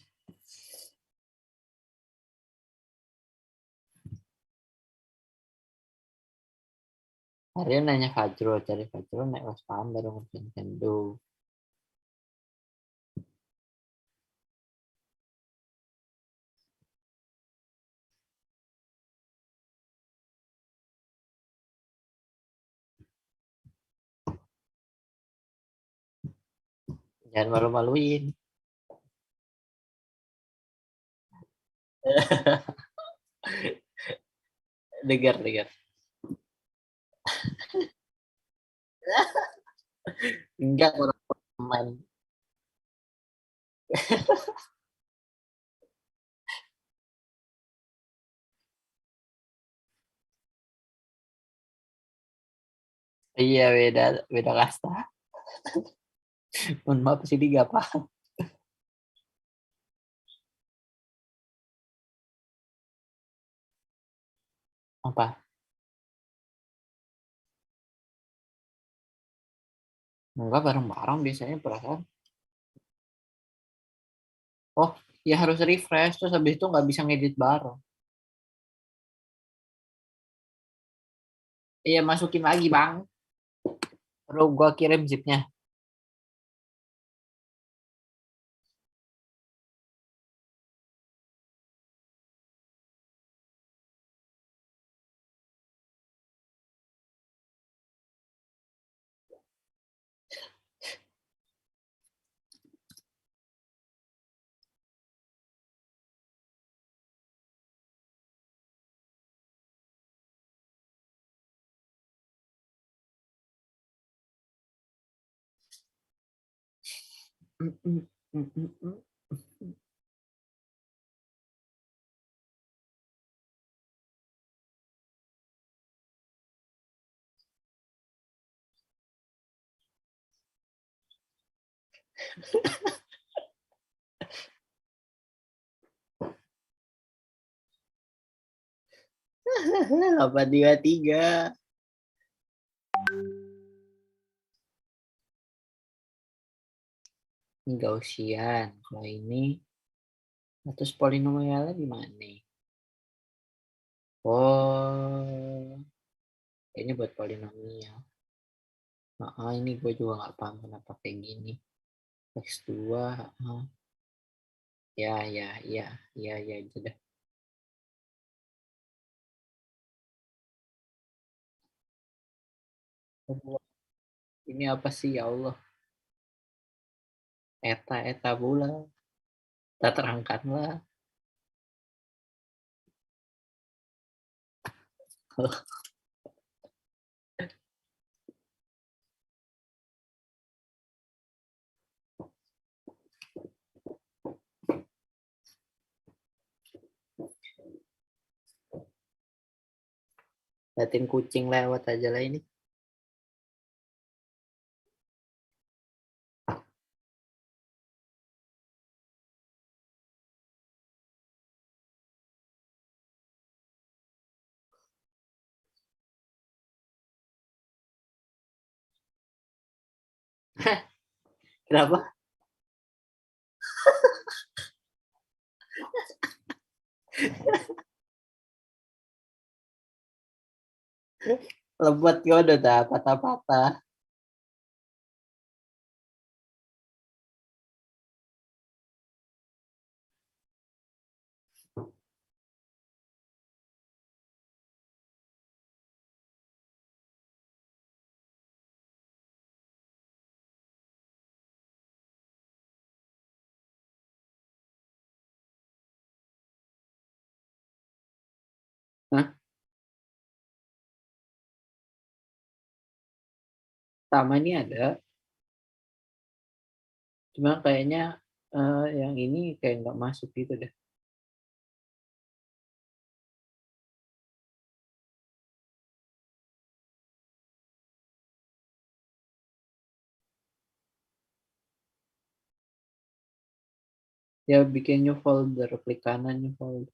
Hari nanya Fajrul, cari Fajrul naik kelas paham baru ngerti Nintendo. Jangan malu-maluin. Dengar. Enggak orang teman. Iya, beda kasta. Mohon maaf sih dia paham. Apa? Enggak bareng-bareng biasanya perasaan. Oh, ya harus refresh terus habis itu nggak bisa ngedit bareng. Iya, masukin lagi, Bang. Perlu gua kirim zipnya. 823. Ini Gaussian. Kalau ini terus polinomialnya di mana? Oh, ini buat polinomial. Nah, ini gue juga nggak paham kenapa kayak gini. X2, ya aja dah. Ini apa sih ya Allah? Eta pula. Tak terangkanlah. Liatin kucing lewat aja lah ini. Kenapa? Lebat gue udah patah-patah. Hah? Sama ini ada. Cuma kayaknya yang ini kayak nggak masuk gitu deh. Ya bikin new folder, klik kanan new folder.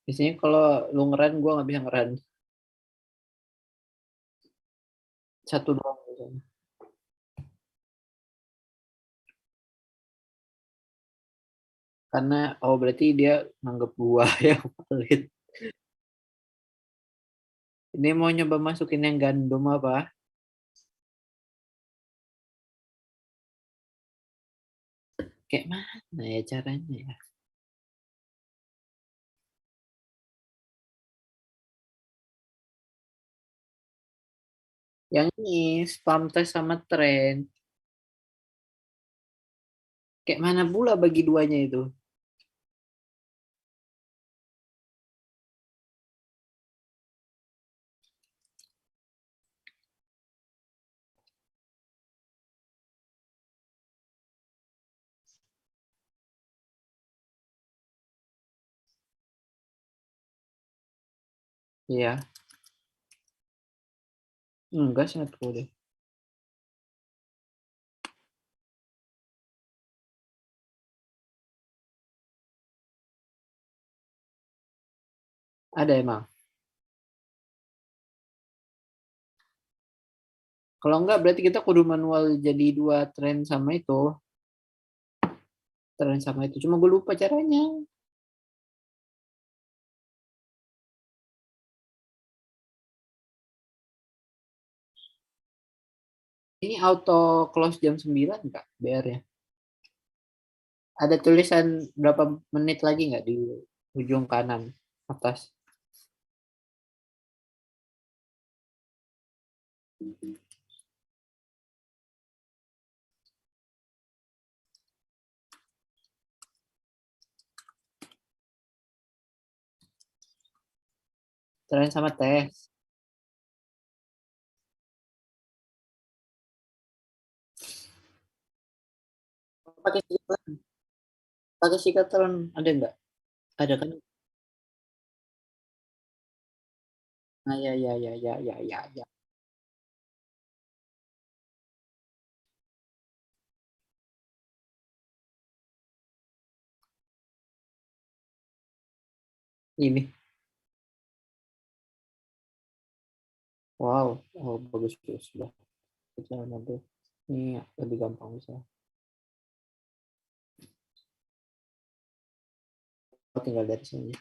Biasanya kalau lu ngeran, gue nggak bisa ngeran. Satu doang biasanya. Karena, berarti dia nganggep gua yang pelit. Ini mau nyoba masukin yang gandum apa? Kayak mana ya caranya ya? Yang ini, spam test sama trend. Kayak mana pula bagi duanya itu? Iya. Enggak satu deh. Ada emang. Kalau enggak berarti kita kudu manual jadi 2 trend sama itu. Trend sama itu. Cuma gue lupa caranya. Ini auto close jam 9 enggak BR-nya? Ada tulisan berapa menit lagi nggak di ujung kanan atas? Trend sama tes. Pakai siketron. Pakai siketron ada nggak? Ada kan? Nah, ya. Ini. Wow, oh bagus sudah. Jalan deh. Ini lebih gampang bisa. Tinggal dari sini.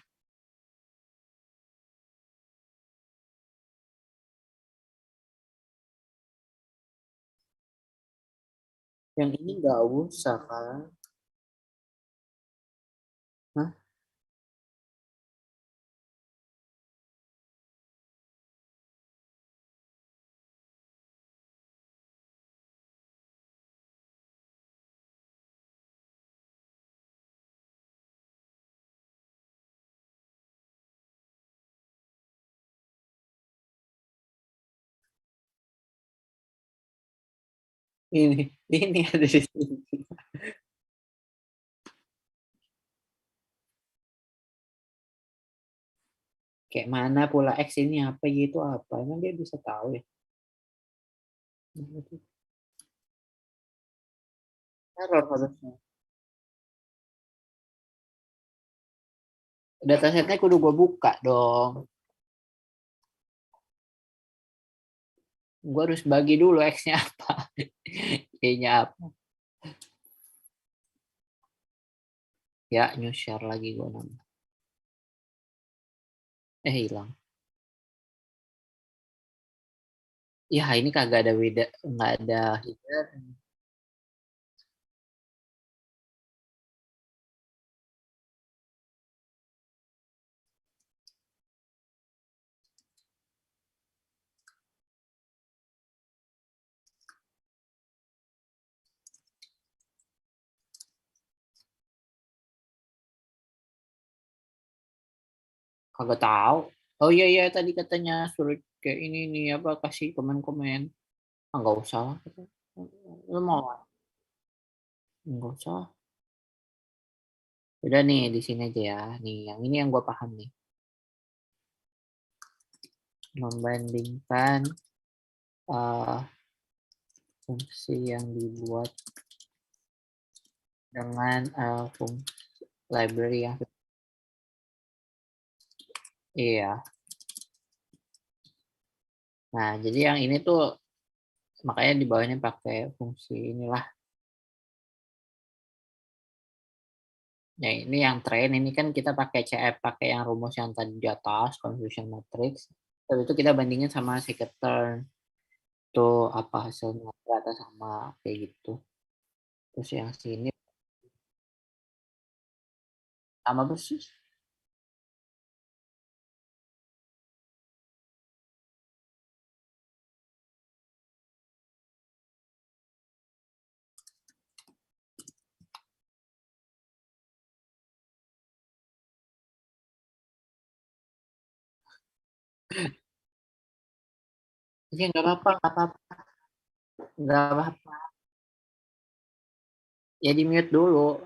Yang ini nggak usah kan? Hah? Ini ada di sini. Kayak mana pola X ini apa gitu apa? Emang dia bisa tahu ya? Error harusnya. Datasetnya kudu gue buka dong. Gue harus bagi dulu X-nya apa. Y-nya apa. Ya, new share lagi gue nambah. Hilang. Ya, ini kagak ada beda, nggak ada header. Kagak tahu. Oh iya tadi katanya suruh kayak ini nih apa kasih komen-komen. Nggak usah lah. Lu mau? Nggak usah. Udah nih di sini aja ya. Nih yang ini yang gue paham nih. Membandingkan fungsi yang dibuat dengan fungsi library yang iya. Nah, jadi yang ini tuh makanya di bawahnya pakai fungsi inilah. Ya ini yang train ini kan kita pakai CF, pakai yang rumus yang tadi di atas, confusion matrix. Habis itu kita bandingin sama second tuh apa hasilnya ternyata sama kayak gitu. Terus yang sini sama persis. Ya nggak apa-apa, nggak apa-apa. Ya di mute dulu.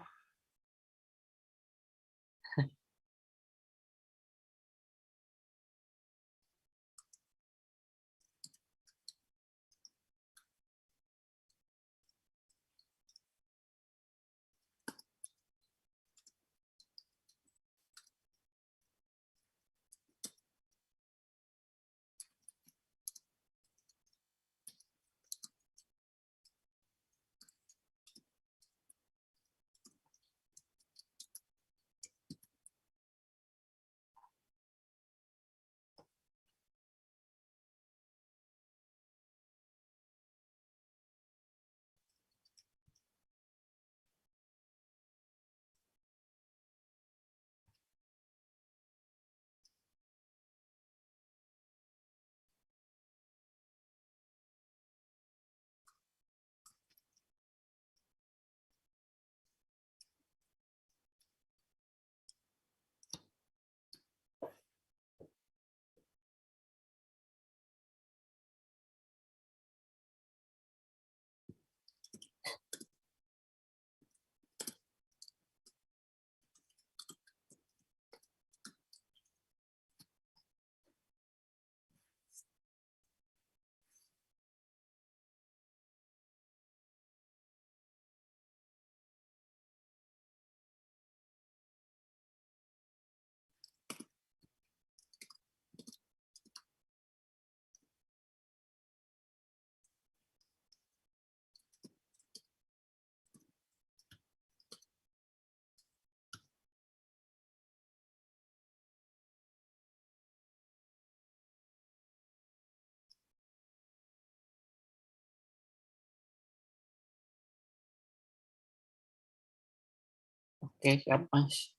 Oke, siap Mas.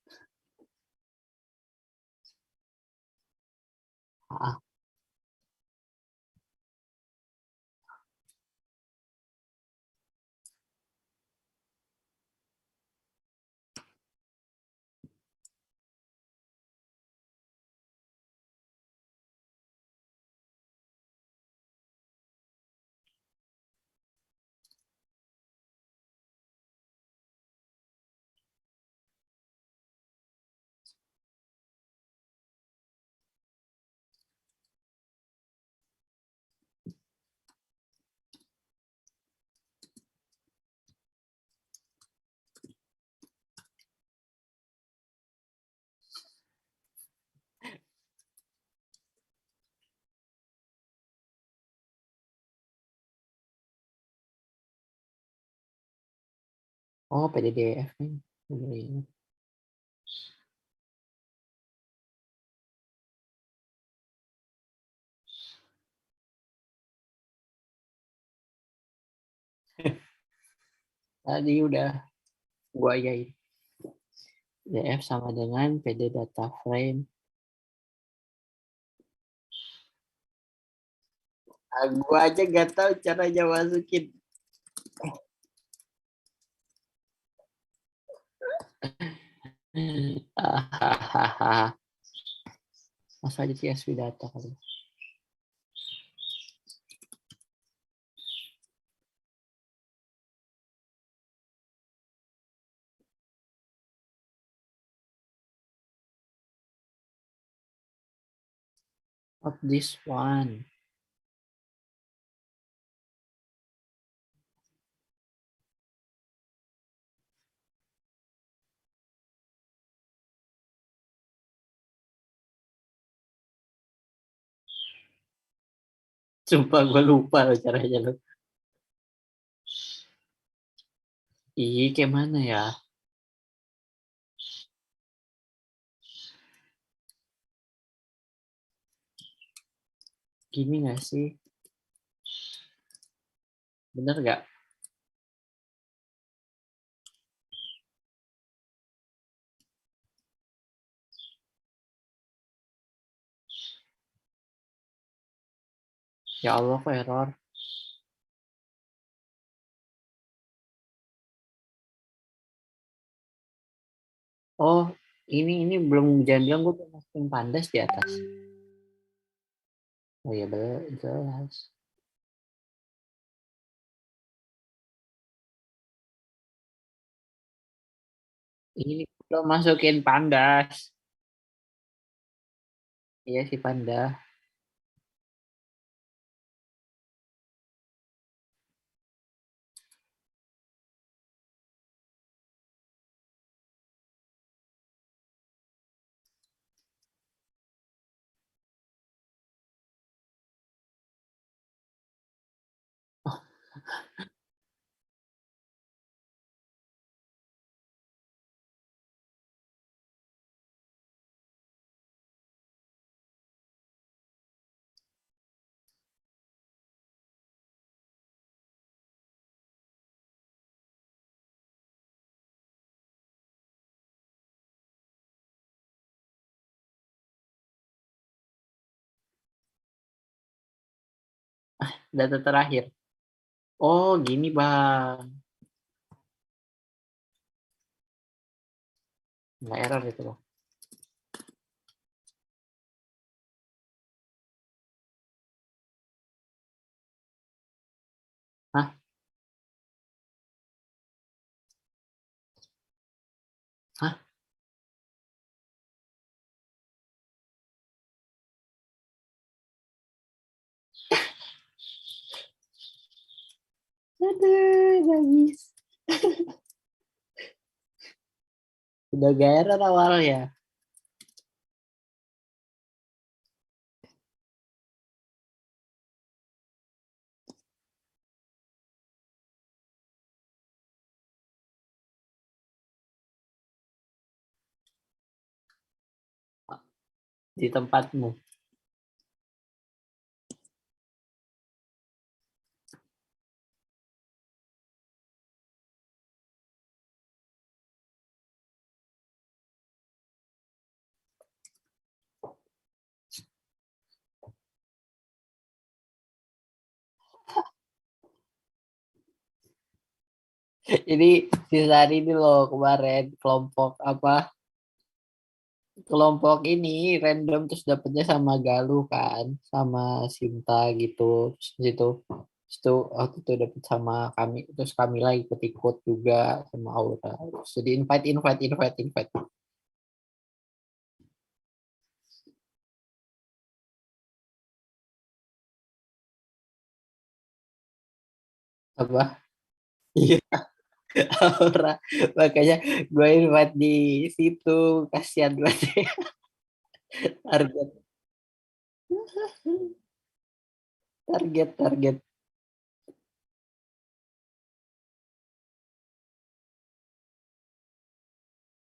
Ah, oh PDDF nih. Ini. Tadi udah gua yain. DF sama dengan PD data frame. Gua aja nggak tahu caranya masukin. Masa aja CSV data kali. Not this one. Sumpah gue lupa loh caranya lo. Ih, kayak mana ya? Gini gak sih? Bener gak? Ya Allah, kok error. Oh, ini belum jangan bilang gue belum masukin pandas di atas. Oh iya, jelas. Ini belum masukin pandas. Iya sih panda. Data terakhir. Oh, gini bang. Nggak error itu loh. Hah? Hah? Aduh, gak bisa. Udah gak error awalnya. Di tempatmu. Ini sisa ini loh kemarin kelompok ini random terus dapetnya sama Galuh kan, sama Sinta gitu. Terus itu waktu itu dapet sama kami, terus Kamila ikut-ikut juga sama Aura. Terus jadi invite. Apa? Iya, Aura. Makanya gue invite di situ, kasihan banget target target.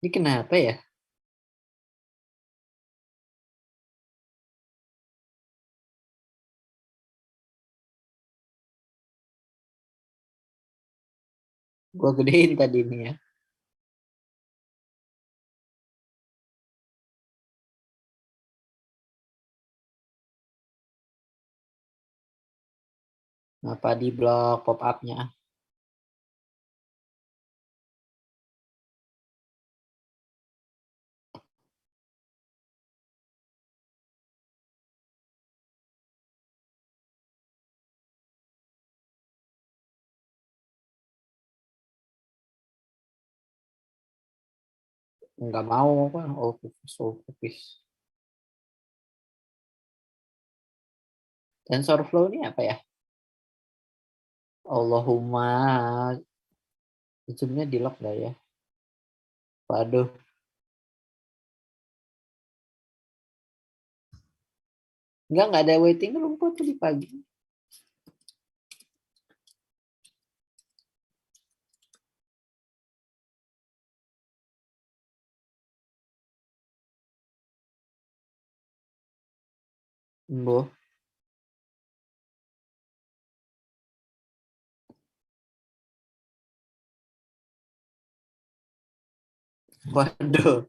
Ini kenapa ya? Gue gedein tadi nih ya. Kenapa di blok pop up-nya? Nggak mau kan? Oh, fokus. TensorFlow ini apa ya? Allahumma, zoom-nya di lock nggak ya? Waduh, nggak ada waiting room kok tadi pagi. Boh, waduh.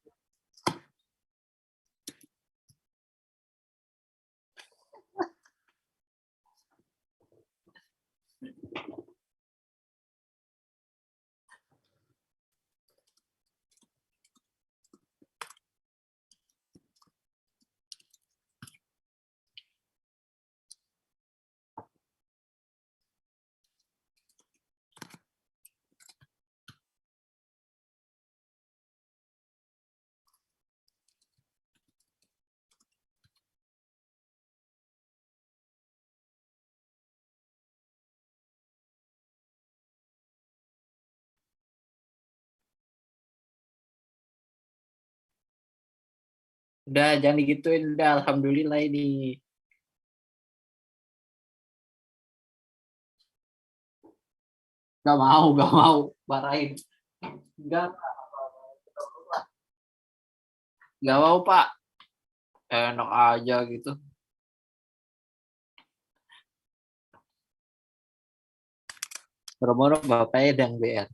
Udah, jangan digituin. Udah, alhamdulillah ini. Gak mau. Marahin. Enggak, nggak mau, Pak. Enak aja gitu. Moro-moro bapaknya dan BR.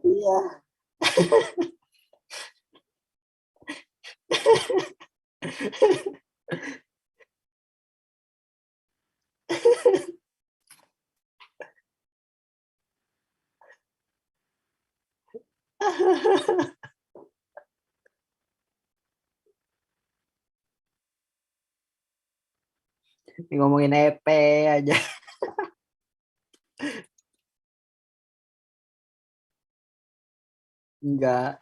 Iya. Ngomongin EP aja. Enggak.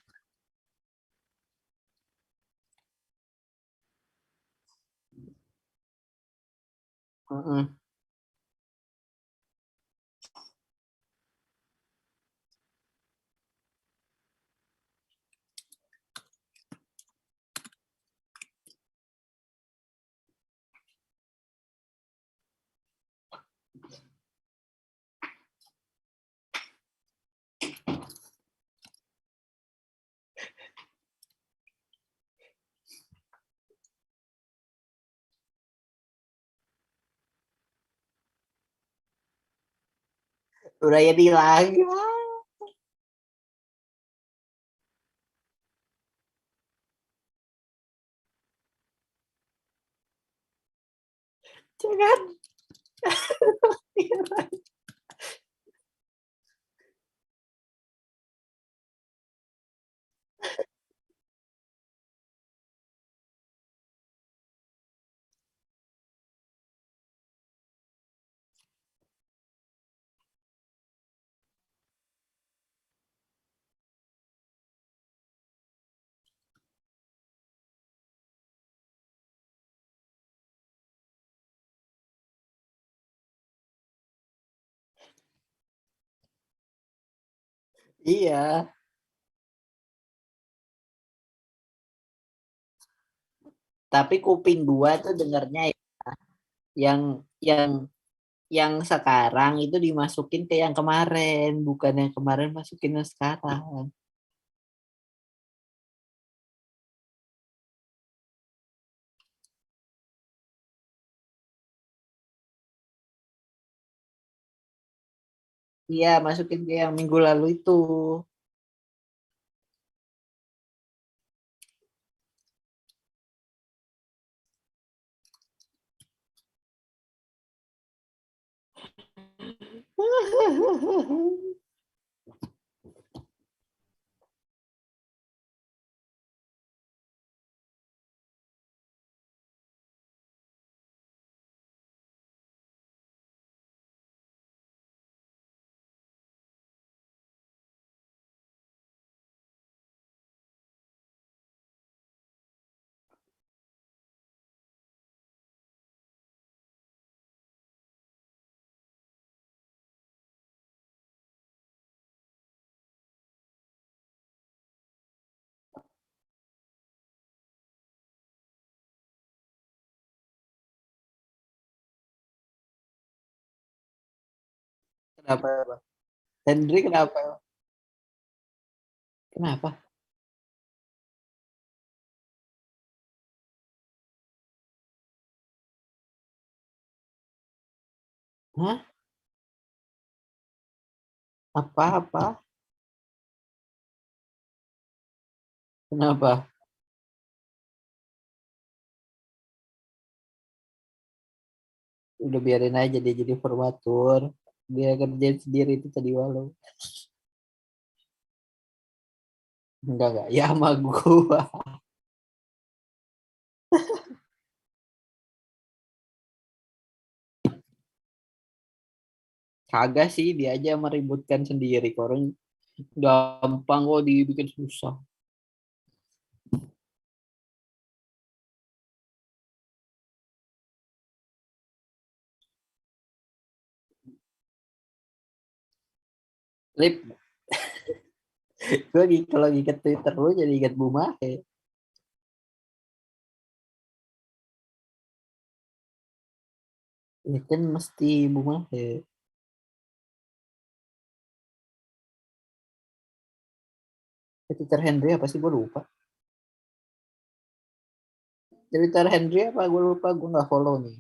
Mm-mm. Udah jadi lagi. Jangan. Iya, tapi kuping gua tuh dengernya yang yang yang sekarang itu dimasukin ke yang kemarin, bukan yang kemarin masukin yang sekarang. Iya, masukin ke yang minggu lalu itu. Kenapa? Henry kenapa? Kenapa? Hah? Apa-apa? Kenapa? Udah biarin aja dia jadi formatur. Dia kerjain sendiri itu tadi walau. Enggak. Ya sama gua. Kagak sih, dia aja meributkan sendiri. Orang gampang kok dibikin susah. Lip, gue kalau inget Twitter lu jadi inget Bumahe. Ya kan mesti Bumahe. Twitter Henry apa sih gue lupa. Twitter Henry apa gue lupa, gue nggak follow nih.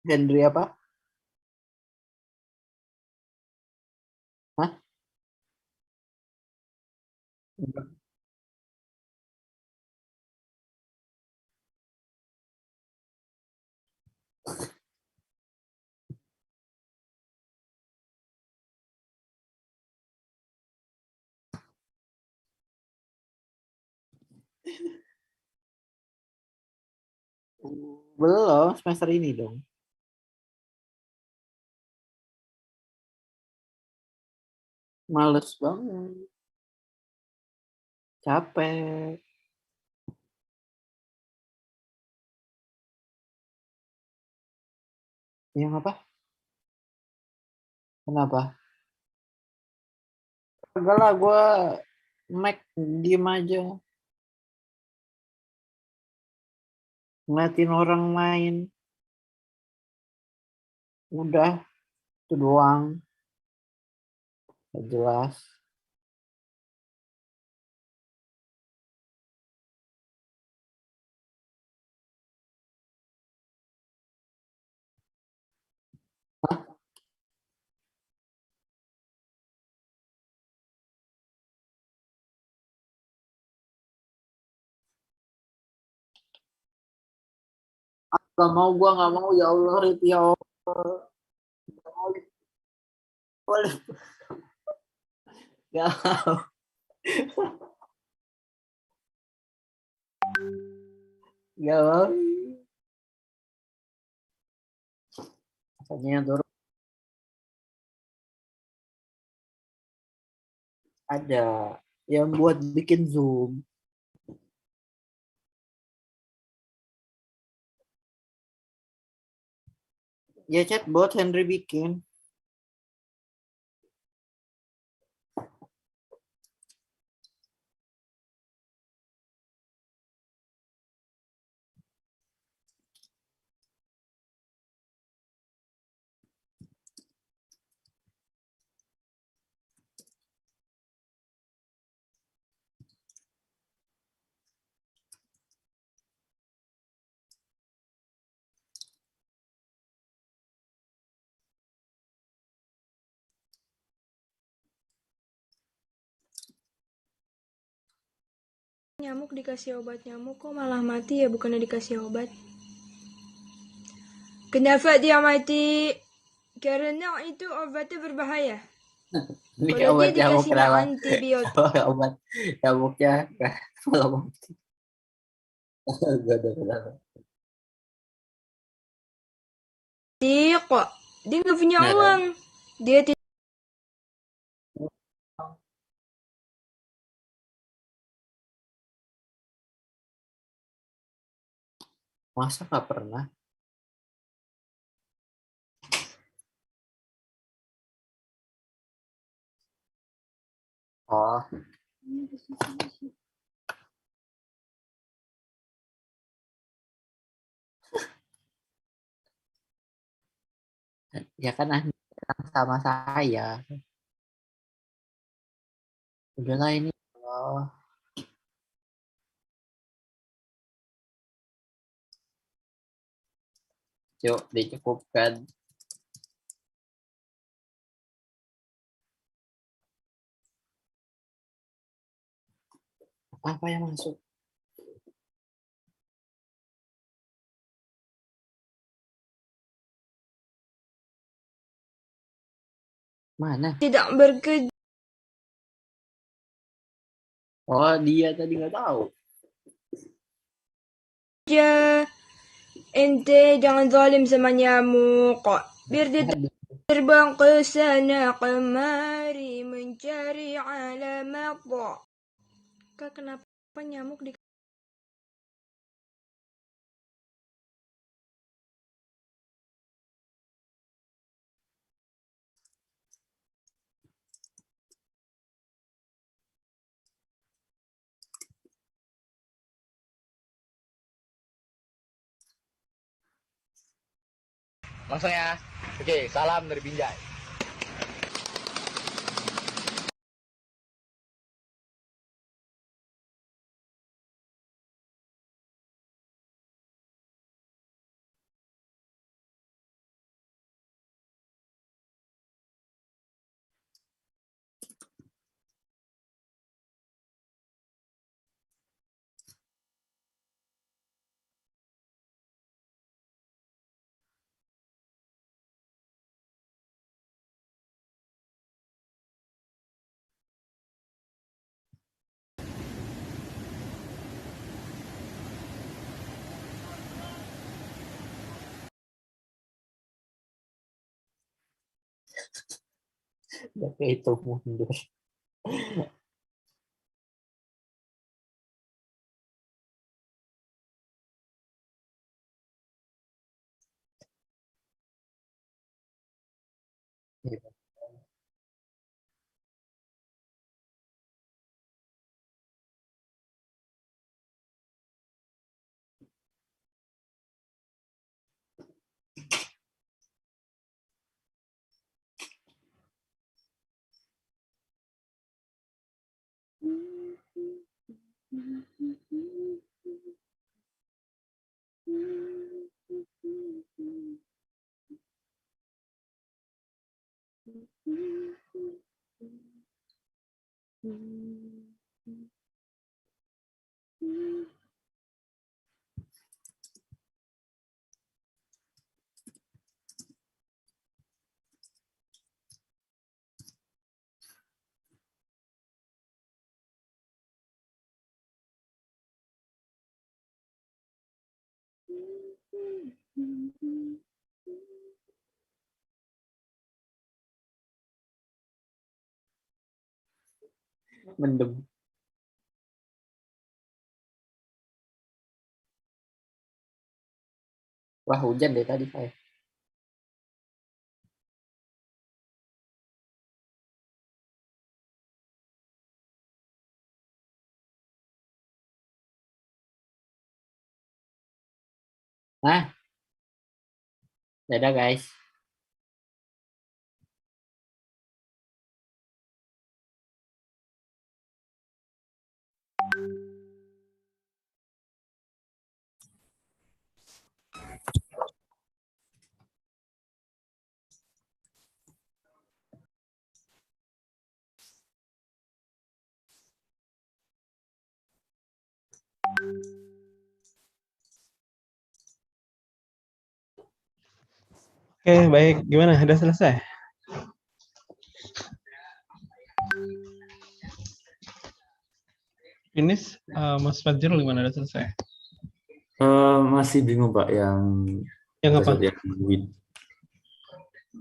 Henry apa? Hah? Belum, semester ini dong. Males banget. Capek. Yang apa? Kenapa? Enggak lah, gue Mac diem aja. Ngeliatin orang main. Udah, itu doang. Gak jelas. Gak mau, gua nggak mau, ya Allah, Rit, ya Allah. Nggak mau, Rit. Boleh. Gak mau. Gak mau. Katanya yang turun ada yang buat bikin Zoom. Ya chatbot Henry bikin. Nyamuk dikasih obat nyamuk kok malah mati ya, bukannya dikasih obat. Kenapa dia mati? Karena itu obatnya berbahaya. Ini Kalau obat dia nyamuk dikasihnya kenapa? antibiotik. Obat nyamuknya kalau mati. Gak ada kenapa. Dia kok dia nggak punya Nah, kan? uang. Dia tidak. Masa nggak pernah? Oh, ya kan sama saya. Udahlah ini. Oh, yuk dicukupkan. Apa yang masuk? Mana? Tidak bekerja. Oh, dia tadi nggak tahu. Ente jangan zalim sama nyamuk. Biar dia terbang ke sana kemari mencari alamat. Kak, kenapa nyamuk di. Langsung ya. Oke, salam dari Binjai. Tapi itu mundur. Mendem. Wah, hujan deh tadi saya. Nah, dadah guys. Oke, baik. Gimana? Udah selesai? Finish, Mas Fajrul gimana? Udah selesai? Masih bingung Pak yang Yang apa? dataset yang wheat,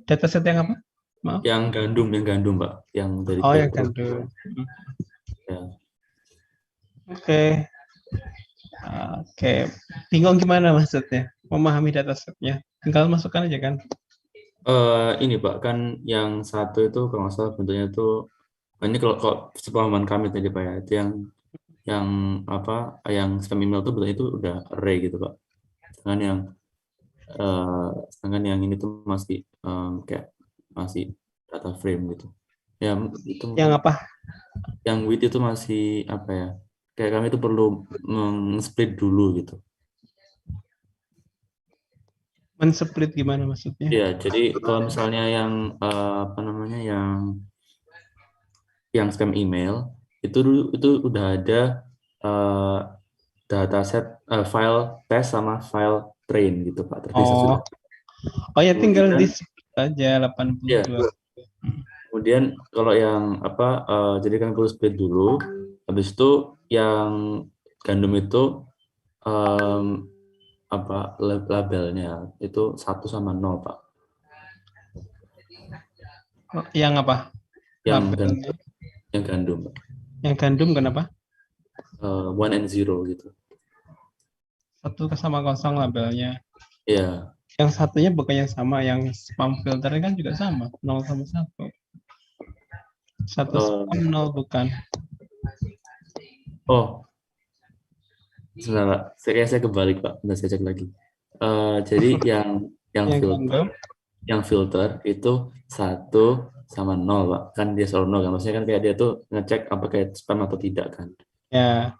Dataset yang apa? Maaf. yang gandum Pak, yang dari Oh, yang Pertemuan. gandum. Ya. Oke. Oke. Bingung gimana maksudnya? Memahami datasetnya. Tinggal masukkan aja kan? Ini Pak, kan yang satu itu kalau nggak salah bentuknya itu, ini kalau sepemahaman kami tadi Pak ya, itu yang apa, yang spam email itu bentuknya itu udah array gitu Pak. Sedangkan yang ini tuh masih kayak masih data frame gitu. Ya itu Yang apa? yang with itu masih apa ya? Kayak kami itu perlu split dulu gitu. Men-split gimana maksudnya? Ya, jadi kalau misalnya yang apa namanya yang spam email itu udah ada dataset file test sama file train gitu Pak. Terpisah Oh. sudah. Oh ya tinggal Kemudian, di-split aja 82. ya, kemudian kalau yang apa jadi kan perlu split dulu. Habis itu yang gandum itu apa labelnya itu 1 sama 0 Pak. Yang apa? Yang Labelnya. gandum Pak. Yang gandum kenapa? 1 and 0 gitu. 1 sama 0 labelnya. Iya. Yang satunya bukan yang sama, yang spam filternya kan juga sama, 0 sama 1. 1 spam, 0 bukan. Oh, sebentar Pak. Saya kebalik Pak. Nanti saya cek lagi. Jadi yang filter itu 1 sama 0 Pak. Kan dia selalu 0 kan. Maksudnya kan kayak dia tuh ngecek apakah spam atau tidak kan. Ya.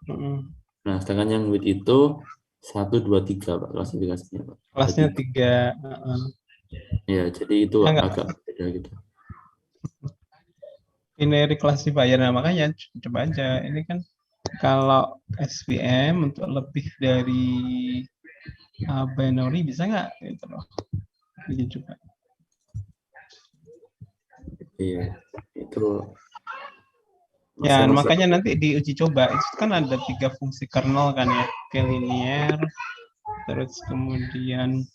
Nah, sedangkan yang with itu 1, 2, 3 Pak klasifikasinya Pak. Kelasnya 3. Ya, jadi itu agak beda gitu. Binary classifier, nah makanya coba aja. Ini kan kalau SVM untuk lebih dari binary bisa nggak? Gitu loh. Jadi coba. Iya, itu. Ya, makanya nanti diuji coba. Itu kan ada 3 fungsi kernel kan ya. Linear, terus kemudian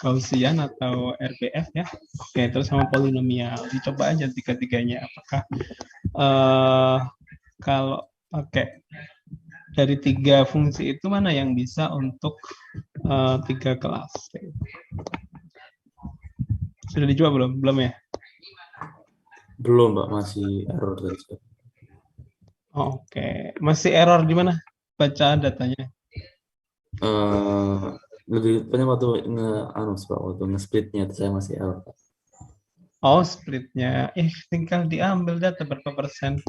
Gaussian atau RBF ya. Oke, terus sama polinomial. Dicoba aja 3-3-nya. Apakah kalau pakai dari 3 fungsi itu mana yang bisa untuk 3 kelas? Sudah dicoba belum? Belum ya? Belum Mbak, masih error tadi. Oke, masih error di mana? Baca datanya. Lebih banyak waktu waktu nge-splitnya saya masih error. Oh, splitnya. Tinggal diambil data berapa persen.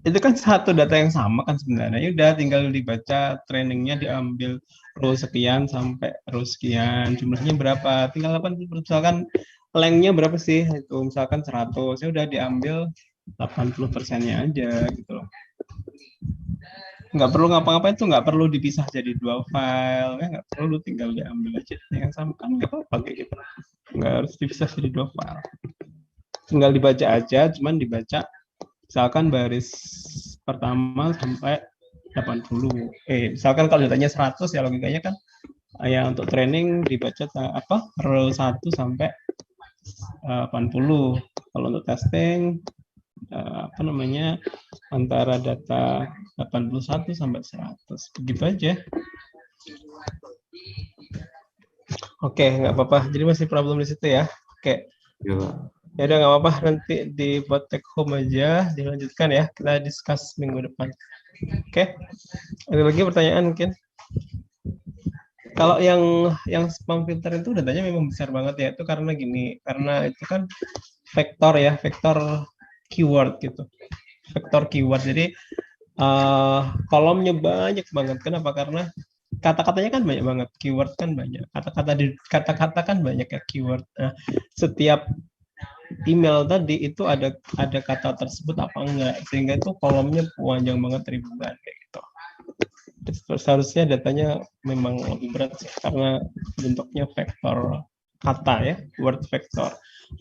Itu kan satu data yang sama kan sebenarnya. Ya udah tinggal dibaca, trainingnya diambil row sekian sampai row sekian. Jumlahnya berapa? Tinggal 80. Misalkan lengthnya berapa sih? Itu misalkan 100. Ya udah diambil 80%-nya aja gitu loh. Nggak perlu ngapa-ngapain tuh, nggak perlu dipisah jadi 2 file, ya nggak perlu, tinggal diambil aja yang sama kan nggak apa-apa kayak gitu. Nggak harus dipisah jadi 2 file. Tinggal dibaca aja, cuman dibaca misalkan baris pertama sampai 80. Misalkan kalau datanya 100 ya logikanya kan ya untuk training dibaca row 1 sampai 80. Kalau untuk testing antara data 81 sampai 100. Begitu aja. Oke, nggak apa-apa. Jadi masih problem di situ ya. Oke. Ya, Pak. Ya udah nggak apa-apa, nanti dibuat take home aja, dilanjutkan ya. Kita discuss minggu depan. Oke. Ada lagi pertanyaan mungkin? Kalau yang spam filter itu datanya memang besar banget ya. Itu karena gini, karena itu kan vektor ya, vektor keyword gitu. Vektor keyword. Jadi kolomnya banyak banget. Kenapa? Karena kata-katanya kan banyak banget, keyword kan banyak. Kata-kata kan banyak ya keyword. Nah, setiap email tadi itu ada kata tersebut apa enggak, sehingga itu kolomnya panjang banget, ribuan kayak gitu. Seharusnya datanya memang lebih berat sih, karena bentuknya vektor kata ya, word vector.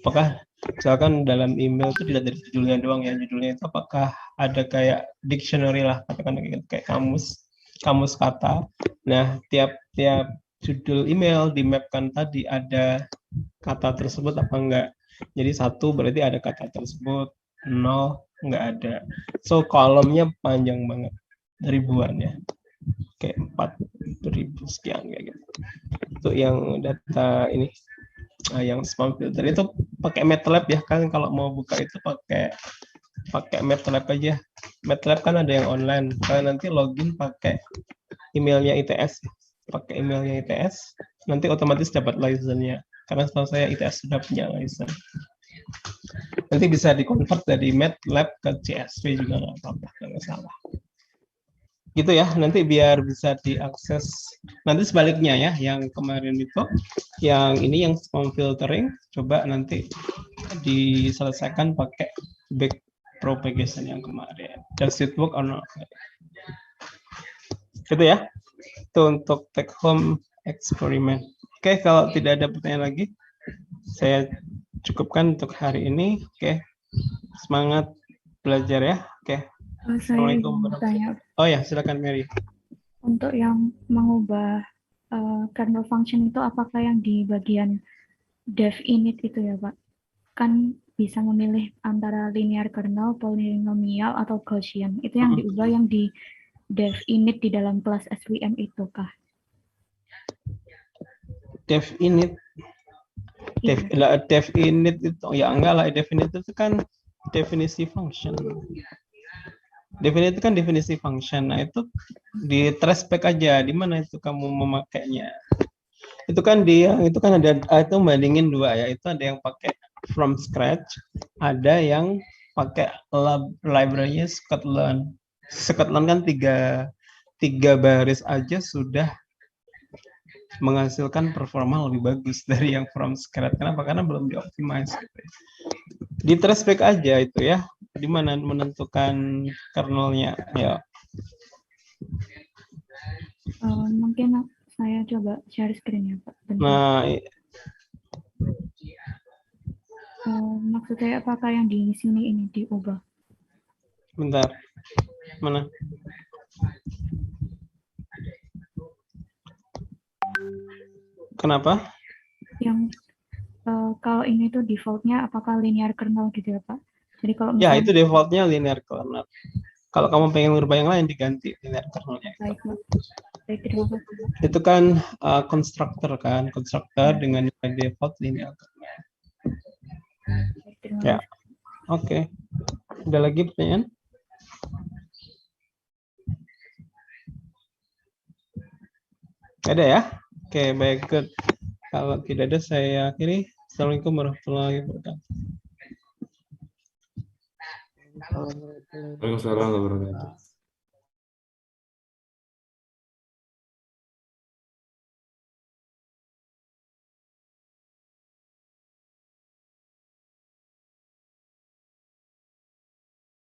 Apakah misalkan dalam email itu tidak dari judulnya doang ya, judulnya itu apakah ada kayak dictionary lah, katakan kayak kamus kata. Nah, tiap judul email dimapkan tadi ada kata tersebut apa enggak. Jadi 1 berarti ada kata tersebut, 0 enggak ada. So kolomnya panjang banget, ribuan ya. Kayak 4.000 sekian kayak gitu. Itu yang data ini. Yang spam filter itu pakai MATLAB ya kan, kalau mau buka itu pakai MATLAB aja. MATLAB kan ada yang online. Kalian nanti login pakai emailnya ITS. Pakai emailnya ITS, nanti otomatis dapat license-nya. Karena setahu saya ITS sudah punya license. Nanti bisa di-convert dari MATLAB ke CSV juga nggak apa-apa, nggak salah. Gitu ya, nanti biar bisa diakses. Nanti sebaliknya ya, yang kemarin itu, yang ini yang spam filtering, coba nanti diselesaikan pakai back propagation yang kemarin. Does it work or not? Gitu ya, itu untuk take home eksperimen. Oke, kalau tidak ada pertanyaan lagi, saya cukupkan untuk hari ini. Oke, semangat belajar ya. Oke. Assalamualaikum warahmatullahi wabarakatuh. Oh ya, silakan Mary. Untuk yang mengubah kernel function itu apakah yang di bagian dev init itu ya Pak? Kan bisa memilih antara linear kernel, polinomial, atau Gaussian. Itu yang diubah yang di dev init di dalam kelas SVM itu kah? Dev init. Dev init itu ya enggak lah, dev init itu kan definisi function. Definisi itu kan definisi function. Nah, itu di traceback aja di mana itu kamu memakainya. Itu kan ada itu bandingin dua ya. Itu ada yang pakai from scratch, ada yang pakai library-nya scikit-learn. Scikit-learn kan tiga baris aja sudah menghasilkan performa lebih bagus dari yang from scratch. Kenapa? Karena belum dioptimize. Di traceback aja itu ya. Di mana menentukan kernelnya ya. Mungkin saya coba share screen ya Pak. Bentar. Nah, maksud saya apakah yang di sini ini diubah? Bentar. Mana? Kenapa? Yang kalau ini tuh defaultnya apakah linear kernel gitu ya Pak? Jadi kalau ya itu defaultnya linear kernel. Kalau kamu pengen merubah yang lain diganti linear kernelnya. Baik, baik, terima kasih. Itu kan konstruktor kan, konstruktor dengan default linear kernel. Ya, oke. Ada lagi pertanyaan? Ada ya? Oke, baik, good. Kalau tidak ada saya akhiri. Assalamualaikum warahmatullahi wabarakatuh. Waalaikumsalam warahmatullahi wabarakatuh.